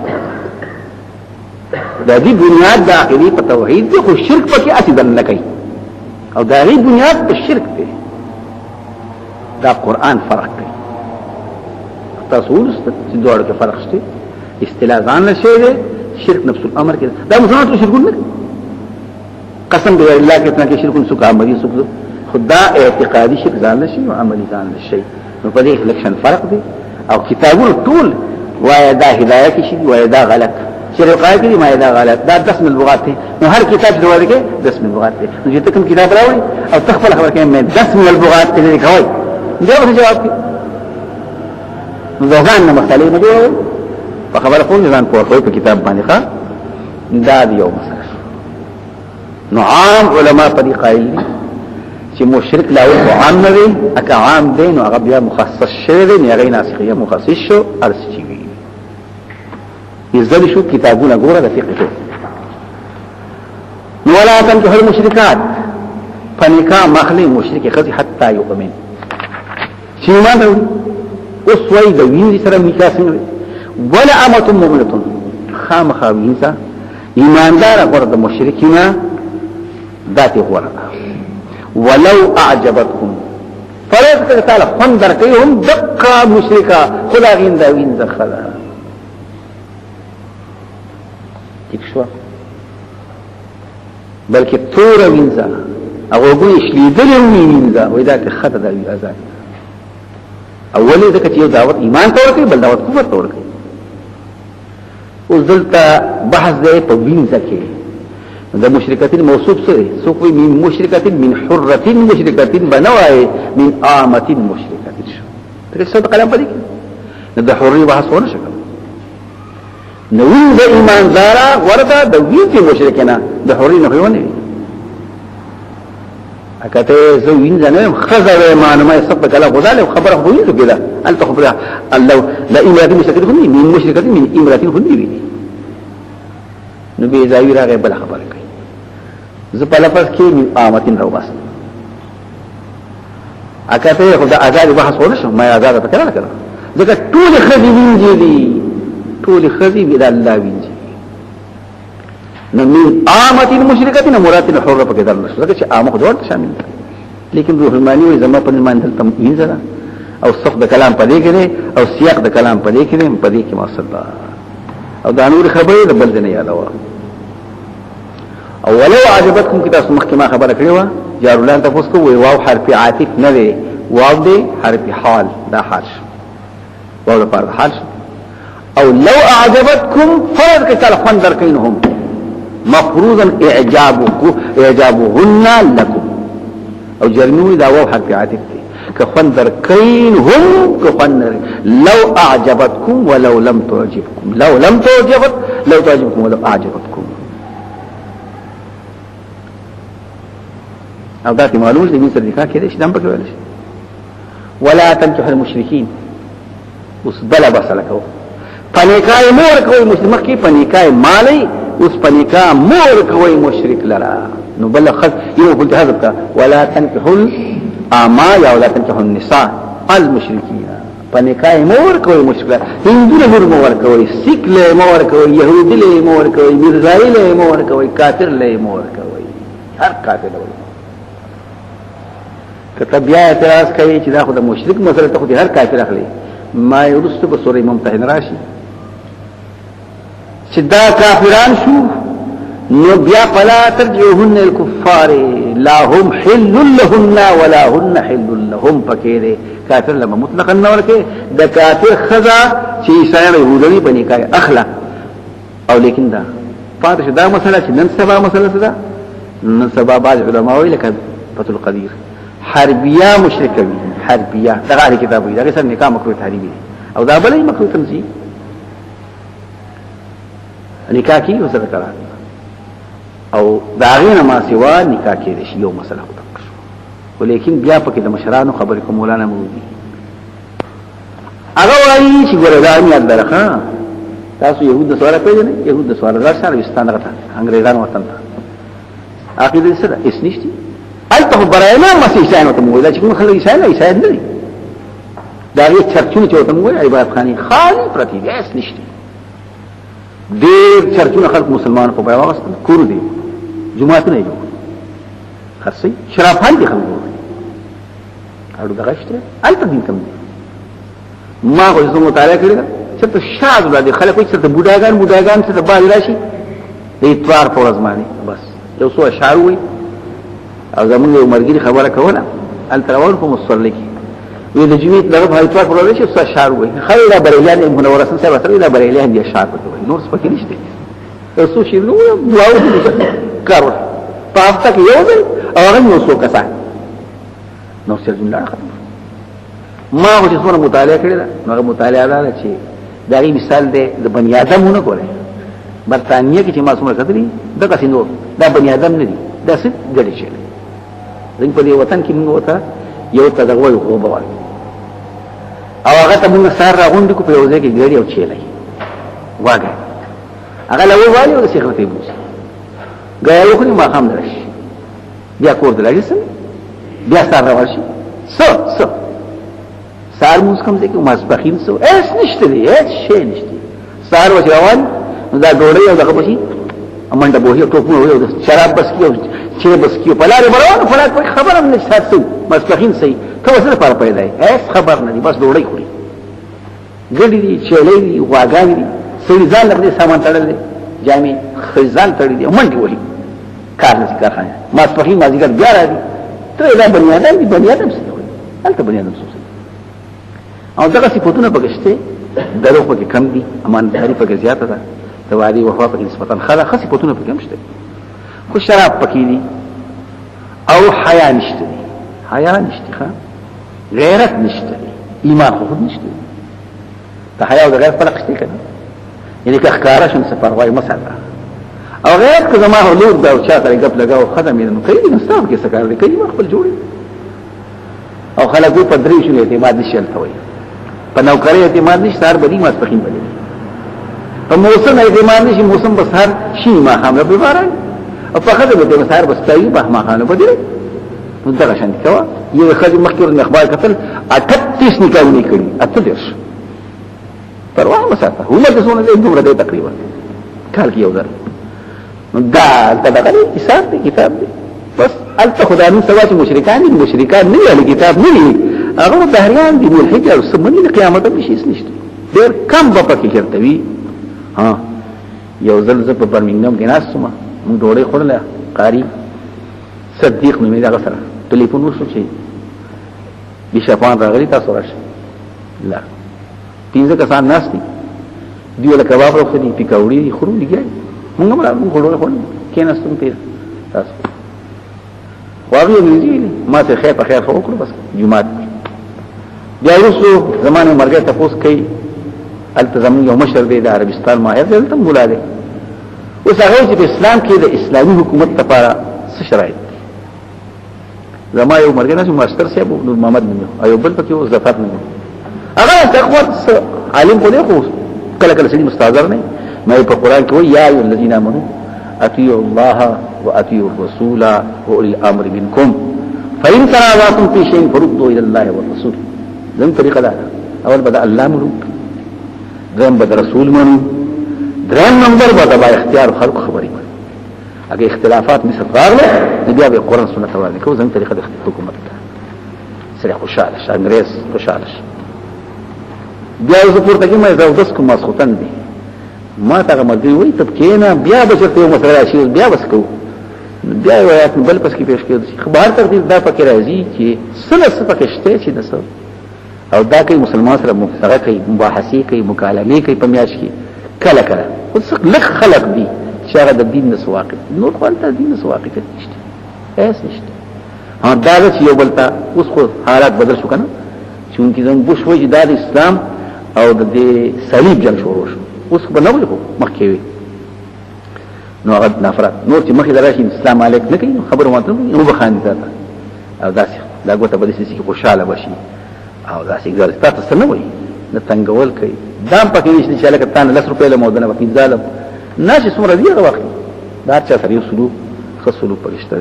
دا دی بنیاد د عقیده په توحید دی خو شرک پکې اسیدل نه کوي او دا غي بنیاد په شرک دی دا قران فرق کوي تاسو ولست چې دوړ کې فرق شته اصطلاح ځان نشي دی شرک نفس الامر کې دا مسلمان شرک نه قسم بالله کې څنګه شرک سو کا عملی سو خدا اعتقادي شرک ځان نشي او عملی ځان نشي نو په دې لکشن فرق دی او کتابونه ټول وای دا هدايه کې شي وای دا غلط شرقای کې ما دا غلط دا دسم اللغات دي نو هر کتاب جوړ کې دسم اللغات دي نو چې کوم کتاب راوړي او تخفل خبر کې مې دسم اللغات دې کوي دا جواب کې نو ځان نه مختلف نه جوړ په خبره کوم ځان په کتاب باندې ښا دا یو مسله نو عام علما په دې قایل دي چې مشرک لا هو عام نه وي اکه عام دي نو هغه بیا مخصص شوی دی نه غي ناسخه مخصص شو ارسچی وي یزل شو کتابونه ګوره د فقه ته نو ولا تنكح المشركات فنکاح مخلی مشرک خذ حتا يؤمن چې ما ته اوس وای د وینې سره نکاح څنګه ولا امه مؤمنه خامخا وینځه ایماندار غره د مشرکینا ذات غره ولو اعجبتكم فرض کړه تعالی خوند درکې هم دقه مشرکا خدا غین دا وین ځخلا ٹھیک شو بلکې تور وینځه هغه وګړي شلیدلې وینځه وای دا که خطه دا وی آزاد اولی ځکه چې یو دعوت ایمان ته ورکړي بل دعوت کفر ته ورکړي اوس دلته بحث دی په وینځه کې د مشرکاتین موصوف سره سوق وی من مشرکاتین من حرتین مشرکاتین بنوای من عامتین مشرکاتین شو ترې څه کلام پدې کې د حري بحث ونه شکل نو د ایماندارا ورته د وینځي مشرکینا د حري نه ونه اکته زو وینځه نه خزر معلومه سبب کلام غزاله خبره خو وینځه کده انت خبره الله لا امراتین مشرکاتین من مشرکاتین من امراتین خو دی نو به ځای راغی بل خبره کوي زه په لفظ کې من عامتین راو بس اکته خو د آزاد بحث ونه شو ما آزاد ته کړه ځکه ټول خزي وینځي دي ټول خزي بيد الله وینځي نو من عامتین مشرکاتین مراتین حره په کې درل شو ځکه چې عامه خو ورته شامل دي لیکن روح المانی وي زما په ایمان دلته وینځه او صف د کلام په دې کې او سیاق د کلام په دې کې په دې کې مقصد او دا نور خبره د بل نه یادوا او ولو عجبتكم کتاب محکمه خبره کړې و جارولان تاسو کو وی واو حرف عاطف نه دی واو دی حرف حال دا حال واو لپاره حال او لو اعجبتكم فرض کله خوان درکینهم مفروضا اعجابهن لكم او جرمي دا واو حرف عاطف دی که خوان درکینهم که خوان لو اعجبتكم ولو لم تعجبكم لو تعجبكم ولو اعجبتكم او دا تی معلوم دی سره نکاح کېدې شي دم پکې ویل شي ولا تنكحوا المشركين اوس بل بسلکو پنیکای مور کوي مسلمان کې پنیکای مالي اوس پنیکا مور کوي مشرک لرا نو بل خذ یو قلت حذف کا ولا تنكحوا اما یا ولا تنكحوا النساء المشركين پنیکای مور کوي مشرک لرا هندو له مور کوي سیک له مور کوي يهودي له مور کوي مرزاي له مور کوي کافر له مور کوي هر کافر له کته بیا اعتراض کوي چې دا خو د مشرک مسله ته خو هر کافر اخلي ما یرستو په سورې ممتحن راشي چې دا کافران شو نو بیا فلا ترجعوهن الكفار لا هم حل لهن ولا هن حل لهم پکې کافر لما مطلقا نور کې د کافر خزا چې عیسایانو يهودي بني کوي اخلا او لیکن دا پاتې دا مسله چې نن سبا مسله ده نن سبا بعض علماء ویل کړه فتح القدیر حربیه مشرکه وي حربیه دا غاری کتاب وي دا سره نکاح مکروه تحریمی او دا بلې مکروه تنزیه نکاح کی وسره کړه او دا غینه ما سوا نکاح کې شی یو مسله وکړه ولیکن بیا پکې د مشرانو خبرې کوم مولانا مودي هغه وایي چې ګوره دا نه درخه تاسو يهود سره پیژنئ يهود سره راځي وستان راته انګريزان وطن ته عقیده سره اس نشتی الته براینا مسیحیان ته مولا چې کوم خلک عیسایان نه دي دا یې چرچونه چې ته مولا عبادت خاني خالی پرتی دي اس نشتی ډېر چرچونه خلک مسلمان په بیا واغست کور دي جمعه نه جوړ خاصي شرافان دي خلک اړو دغه شته الته دین کوم ما غوښتم زه مطالعه کړی چې ته شاد ولادي خلک وایي چې ته بوډاګان څه د باز راشي د اتوار په ورځ باندې بس یو څو اشعار وي او زمونږ یو مرګري خبره کوله التراون په مصلی کې وی د جمعیت دغه په اتوار پر ورځ څه اشعار وي خیر لا بریلیان منور رسول صاحب سره لا بریلیان دي اشعار کوي نور څه پکې نشته اوسو شي نو دعاو دي کارو په هفته کې یو ځل او هغه نو څو کسان نو څه جمله ختم ما هو چې څونه مطالعه کړی دا هغه مطالعه ده چې دا یې مثال دی د بنی آدمونه کوله برتانیې کې چې ما څومره کتلی دا کسي نور دا بنی آدم نه دي دا څه ګډي شي زين په دې وطن کې موږ وته یو تدغوي خو بوال او هغه ته موږ سار راغونډ کو په یو ځای کې ګړي او چیلای واګه هغه له وایي او شیخ ته بوس غاړو خو ما هم درش بیا کور دلایي سم بیا سار راوشي سو سار موږ کوم ځای کې ماسپخین سو اس نشته دی هیڅ شی نشته سار وځوان دا ډوړې او دغه پسی امنډه بوهي ټوپونه وي او شراب بس کیو چې بس کیو په لارې بروان فلات کوئی خبر هم نشته ماسپخین سي ته وسره پر پیدا هیڅ خبر نه دي بس ډوړی خوري ګډي دي چلې دي واګان دي سړي ځان لپاره سامان تړل دي جامې خزان تړل دي منډي وهي کار نه کارخانه ما صحیح ما ذکر بیا راځي ته دا بنی آدم دي بنی آدم څه وي هلته بنی آدم څه او دغه صفاتونه پکشته درو پکې کم دي امانتداري پکې زیاته ده توادي وفا پکې نسبتا خلا خاص صفاتونه پکې کم شته خو شراب پکې دي او حیا نشته دي حیا نشته ښا غیرت نشته دي ایمان خو نشته ته حیا او غیرت فرق شته کنه یعنی که ښکارا شم څه پروايي مساله او غیرت که زما حضور دا او چا سره غپ لگاو خدمه نو کوي نو ستاسو کې څه کار دی کوي خپل جوړي او خلکو په درې شو اعتماد نشي التوي په نوکری اعتماد نشي سار بدی ما سپخین بدی په موسم اعتماد نشي موسم بسار شي ما هم به باران او په خدای به بسار بسپایي به ما خانه بدی نو دا شان کوا یو خدای مخکور اخبار کتل 38 نکاحونه کړی اته درش پروا مساته هم د زونه دې دومره دی تقریبا کال کې یو ځل دا دغه حساب دی کتاب دی بس الته خدای نو سوا چې مشرکان نه لري کتاب نه لري هغه بهریان دي ملحد او سمني د قیامت په شي نشته ډېر کم په پکې چرتوي ها یو ځل ز په برمنګم کې ناسم موږ ډوړې خورله قاری صدیق مې دا سره ټلیفون وشو چې بشپان راغلی تاسو راشي لا پینځه کسان ناس دي دیو له کباب وروخه دي پکوړي خورو لګي موږ موږ ډوړې خورل کېناستم پیر تاسو واغې دې ما ته خیر په خیر خو وکړو بس جمعه بیا وروسته زمانه مرګ ته پوس کوي التزام یو مشر دی د عربستان ماهر دی تم بولا دی اوس هغه چې په اسلام کې د اسلامي حکومت لپاره څه شرایط دي زما یو مرګ نه ماستر صاحب نور محمد نو ایوب بل پکې او ظفر نو هغه تقوت عالم کو دی خو کله کله سړي مستحضر نه مې په قران کې وایي یا ایه الذین آمنوا اطیعوا الله واطیعوا الرسول واولي الامر منکم فإن تنازعتم في شيء فردوه الى الله والرسول زم طریقه ده اول بدا الله مرو درم بدا رسول منو درم نمبر بدا با اختیار خلق خبري اگه اختلافات مثل راغله بیا به قران سنت باندې کو زم طریقه د حکومت سره خوشاله انګريز خوشاله بیا زه پورته کې مې زو دس کوم مسخوتن دي ما ته ملګری وای ته کینا بیا بچته یو مسله شي بیا بس کو بیا روایت بل پس کې پیش کړي خبر تر دې دا پکې راځي چې سنت څه پکې شته چې نسو او دا کوي مسلمان سره مفسره کوي مباحثه کوي مکالمه کوي په میاش کې کله کله اوس لک خلق دي چې هغه د دین نس واقع نور خپل ته دین نس واقع نشته هیڅ نشته ها دا چې یو بلتا اوس خو حالات بدل شو کنه چې زموږ بوش وایي د اسلام او د صلیب جنگ شروع شو اوس په نوې هو مخکې وي نو هغه نفرت نور چې مخې دراشي اسلام علیک نه کوي خبر ماته نو بخاندي ذاته او داسې دا ګوته بده سې کې خوشاله بشي او داسې ګر تاسو نه وي نه څنګهول کوي دام پکې نشي چې لکه تان 10 روپۍ له مودنه وکي ظالم ناشي څومره دی هغه وخت دا چا سره یو سلوک خصلو پرشته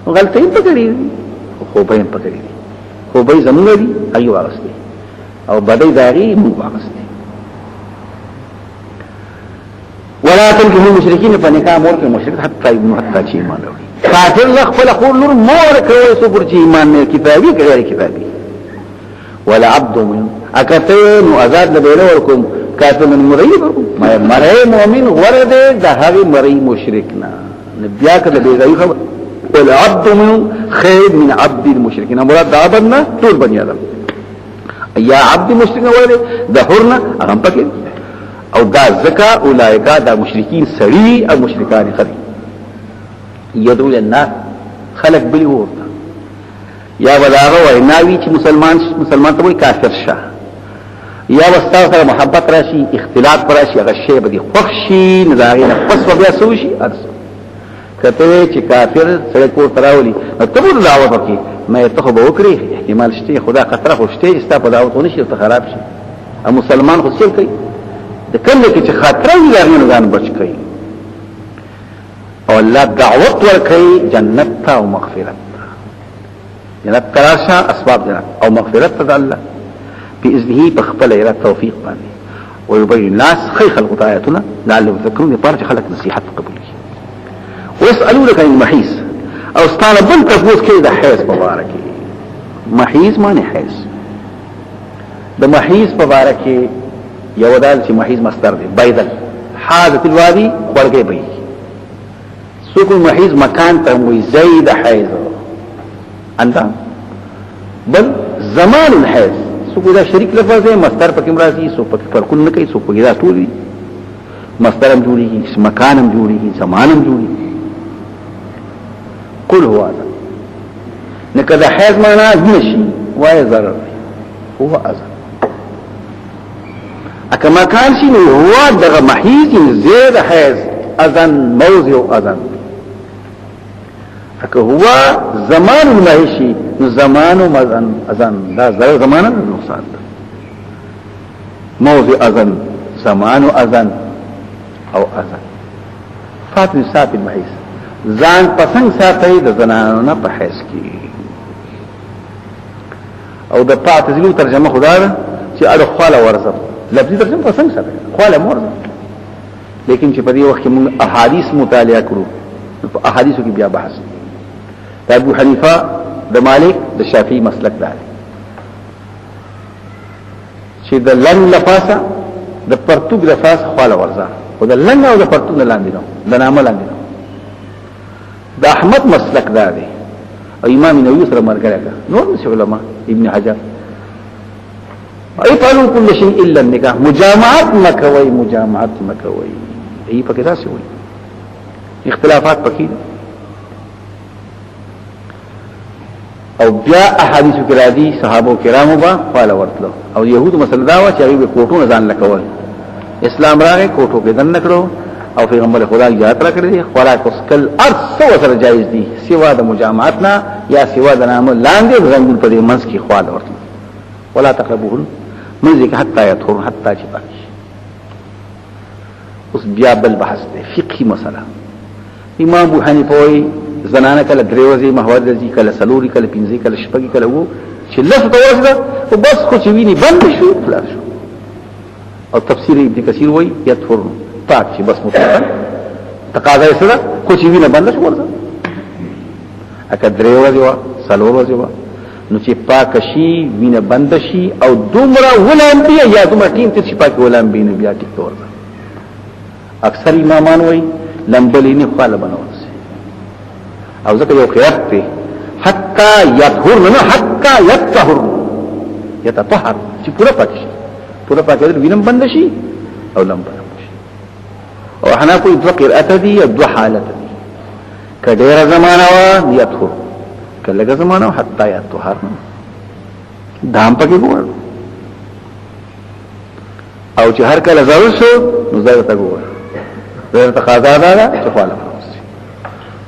غلطۍ پکړي خو به پکړي خو به زموږ دي ایو واغستي او بدای داغي مو واغستي ولا تنكحوا المشركين فنكاح مور کې مشرک حتی حتی چې ایمان لري کافر له خپل خور نور مور کوي صبر چې ایمان نه کتابي غیر کتابي ولا عبد من اکته نو آزاد له بیره ورکوم کافر من مرید ما مرای مؤمن ورده د هغه مرای مشرکنا بیا کله بیره خبر ولا عبد من خير من عبد المشركين مراد عبدنا ټول بني ادم یا عبد مشرک ورده د حرنا هغه پکې او دا زکا اولائکا دا مشرکین سری او مشرکان خری یدعو للنار خلق بلی ورطا یا بلاغا وعناوی چی مسلمان تبوی کافر شا یا بستاو سر محبت راشی اختلاط پراشی اغا شیب دی خوخشی نداغینا پس و بیا سوشی ارسو کتوی چی کافر سرکور تراولی تبو دعوت وکی میں تخب وکری احتمال شتی خدا خطره خوشتی استا پا دعوت ونشی تا خراب شی او مسلمان خود چل کئی د کله کې چې خاطر یې لرنه ځان بچ کړي او الله دعوت ورکړي جنت او مغفرت جنت تراشه اسباب جنت او مغفرت ته الله باذنه بخبل الى توفيق باندې ويبين الناس خير خلق آياتنا لعلهم يذكرون يبارج خلق نصيحت قبول ويسالونك عن المحيص او استعلم بنت تفوز كده حيث مبارك محیز معنی حیز د محیز په باره کې یو دال چې محیز مصدر دی بيدل حاضت الوادي خړګي بي سوق المحیز مکان ته وي زید حیز انت بل زمان الحیز سوق دا شریک لفظ ہے مصدر پکې مرادي سوق پکې فرق نه کوي سوق پکې دا ټول دي مصدر هم جوړيږي مکان هم جوړيږي زمان هم جوړيږي قل هو اذن نکدا حیز معنا نشي وای ضرر هو اذن اکما کان شي نو هو دغه محیز زید حیز اذن موضع اذن اکه هو زمان المحیشی نو زمان و اذن دا ضرر زمان نقصان موضع اذن زمان و اذن او اذن فاتن سات المحیز ځان پسنګ ساتي د زنانو نه په حیث کې او د پاتزلو ترجمه خدا ده چې اړه خاله ورزه لفظي ترجمه پسنګ ساتي خاله ورزه لیکن چې په دې وخت کې موږ احادیث مطالعه کړو په احادیثو کې بیا بحث د ابو حنیفه د مالک د شافعي مسلک ده چې د لن لفاسه د پرتګ لفاس خاله ورزه او د لن او د پرتګ لاندې نو د نامه لاندې نو د احمد مسلک دا دی او امام نووي سره مرګره کا نور نشي علماء ابن حجر اي قالوا كل شيء الا النكاح مجامعات مکوي ای پکې دا څه وي اختلافات پکې او بیا احادیث کې راځي صحابه کرامو با قال ورتلو او يهود مسله دا و چې هغه کوټو ځان لکول اسلام راغی کوټو کې دن نکړو او پیغمبر خدا اجازه را کړی خوراک اسکل ارث سره جایز دي سوا د مجامعات نه یا سوا د نام لاندې زنګول په دې منځ کې خواله ورته ولا تقربوهن منځ کې حتی يطهر حتی چې پاکي اوس بیا بل بحث دی فقهي مسله امام ابو حنیفه وایي زنانه کله دروازې محور دي کله سلوري کله پنځه کله شپږ کله وو چې لفظ توازده او بس خو چې ویني بند شو خلاص شو او تفسیر ابن کثیر وایي يطهر پاک چې بس مطلقاً تقاضا یې سره کوچ وینه بند شو ورته اکه دریو وا سلور وا نو چې پاک شي وینه بند شي او دومره ولان بیا یا دومره ټیم ته چې پاک ولان بینه بیا ټیک ورته اکثر امامان وایي لمبلینه خاله بنول او ځکه یو خیرت دی حتا یطهر نه حتا یطهر یتطهر چې پورا پاک شي پورا پاک وینه بند شي او لمبه او احنا کوئی دو قرأت دی یا دو حالت دی کدیر زمانہ و یطهر کلگا زمانہ و حتی یطهر دام پاکی گوار او چې هر کله ضرور شو نو ضرور تا گوار ضرور تقاضا دادا چخوالا فرمستی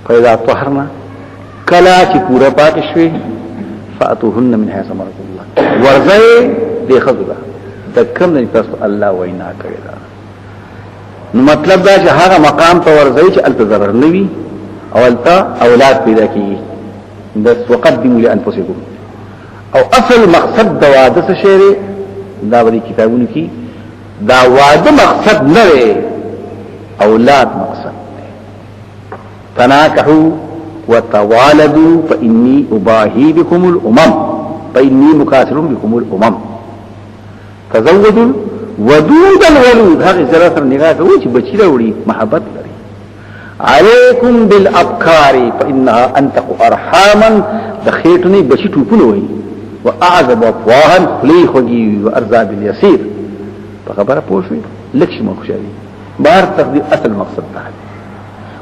فیضا طهرنا کلا چې پورا پاک شوی فاتوهن من حیث امرک اللہ ورزه دی خضو دا دکم دا نتاسو اللہ وینا کرده نو مطلب دا چې هغه مقام ته ورځي چې التضرر نوي او التا اولاد پیدا کیږي بس وقدموا لانفسكم او اصل مقصد د واده څه شی دا وري کتابونو کې دا واده مقصد نه دی اولاد مقصد دی تناكحوا وتوالدوا فاني اباهي بكم الامم فاني مكاثر بكم الامم تزوجوا ودود الولود هغه زرا سره نگاه کوي چې بچی راوړي محبت لري عليكم بالابكار فانها انتق ارحاما دخيتني بچی ټوپونه وي واعذب افواها فليخجي وارزاب اليسير په خبره پوښوي لکه ما خوشالي بهر تقدير اصل مقصد ده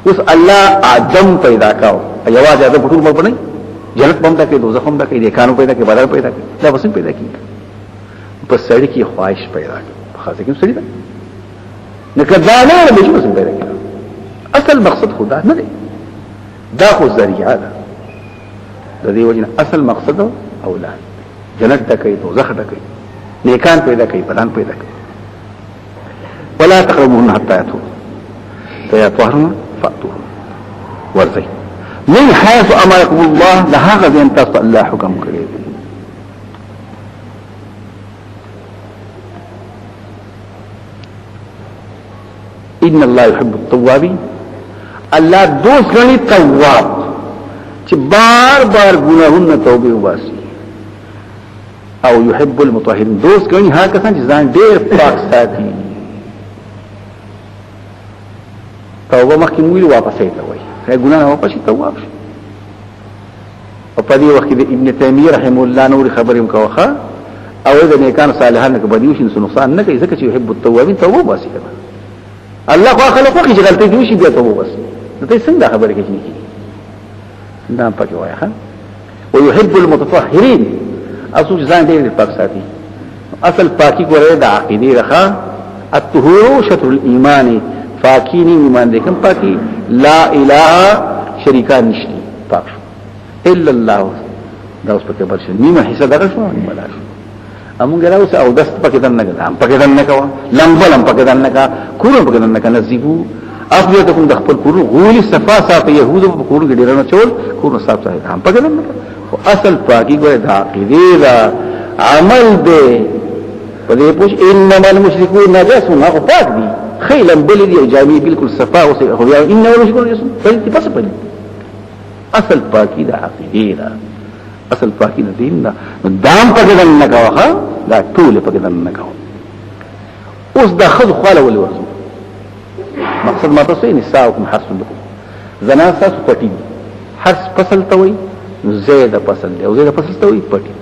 اوس الله ادم پیدا کاو ایواز ادم ټول مړ نه جنت بم تک دوزخ هم تک دې کانو پیدا کې بدر پیدا کې دا وسم پیدا کې په سړی کې خواهش پیدا کې خاصه کې سړی ده نه کدا نه به څه وسم پیدا کې اصل مقصد خدا نه دی دا خو ذریعہ ده د دې وجه اصل مقصد اولاد جنت تکي دوزخ تکي نیکان پیدا کوي بدن پیدا کوي ولا تقربون حتى يطهرن فاتوهن ورزي من حيث امركم الله لهذا ان تصل الله حكم قريب ان الله يحب التوابين الله دوست غني تواب چې بار بار ګناهونه توبه وباسي او يحب المطهرين دوست کوي ها کسان چې ځان ډېر پاک ساتي توبه مخکې مویل واپس ایته وای هغه ګناه نه واپس توبه شي او په دې وخت کې ابن تیمیه رحم الله نور خبرې مکوخه او د نیکانو صالحانو کې بدیو شي نقصان نه کوي ځکه چې يحب التوابین توبه واسي کنه الله خو خلق وکړي چې غلطي دوی شي بیا توبه واسي ته څنګه خبرې کوي دا پکې وای ها ويحب المتطهرين اصل ځان دې پاک ساتي اصل پاکي ګوره د عقیده رخا الطهور شطر الايمان پاکینی ایمان دې کوم پاکي لا اله شریکان نشته پاک الا الله دا اوس پکې برشه نیمه حصہ دغه شو نیمه لا شو امون ګراو څه او دست پکې دن نه ګرام پکې دن نه کوا لمبلم پکې دن نه کا کورو پکې دن نه کا نزيبو اخو ته کوم د خپل کورو غولي صفا صاحب يهودو په کورو کې ډیرنه چول کورو صاحب صاحب هم پکې دن نه او اصل پاکي ګوره د عقیده دا عمل دې په دې پوښ انما المشركون نجس ما هو پاک دي خیلا بلدي او جامع بالکل صفا او خو یا انه المشركون نجس فلتي پس پدې اصل پاکي د عقیده دا اصل پاکی نه دین دا دام پکې دن نه کاوه دا ټول پکې دن نه کاوه اوس دا خذ خاله ولې ورزو مقصد ما تاسو یې نساءکم حرث لكم زنا تاسو پټي حرث فصل ته وي زید فصل دی او زید فصل ته وي پټي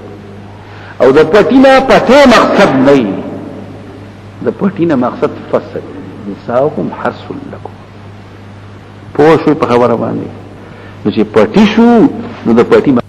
او د پټي نه پټه مقصد نه د پټي نه مقصد فصل نساءکم حرث لكم پوه شو په خبره باندې چې پټي شو نو د پټي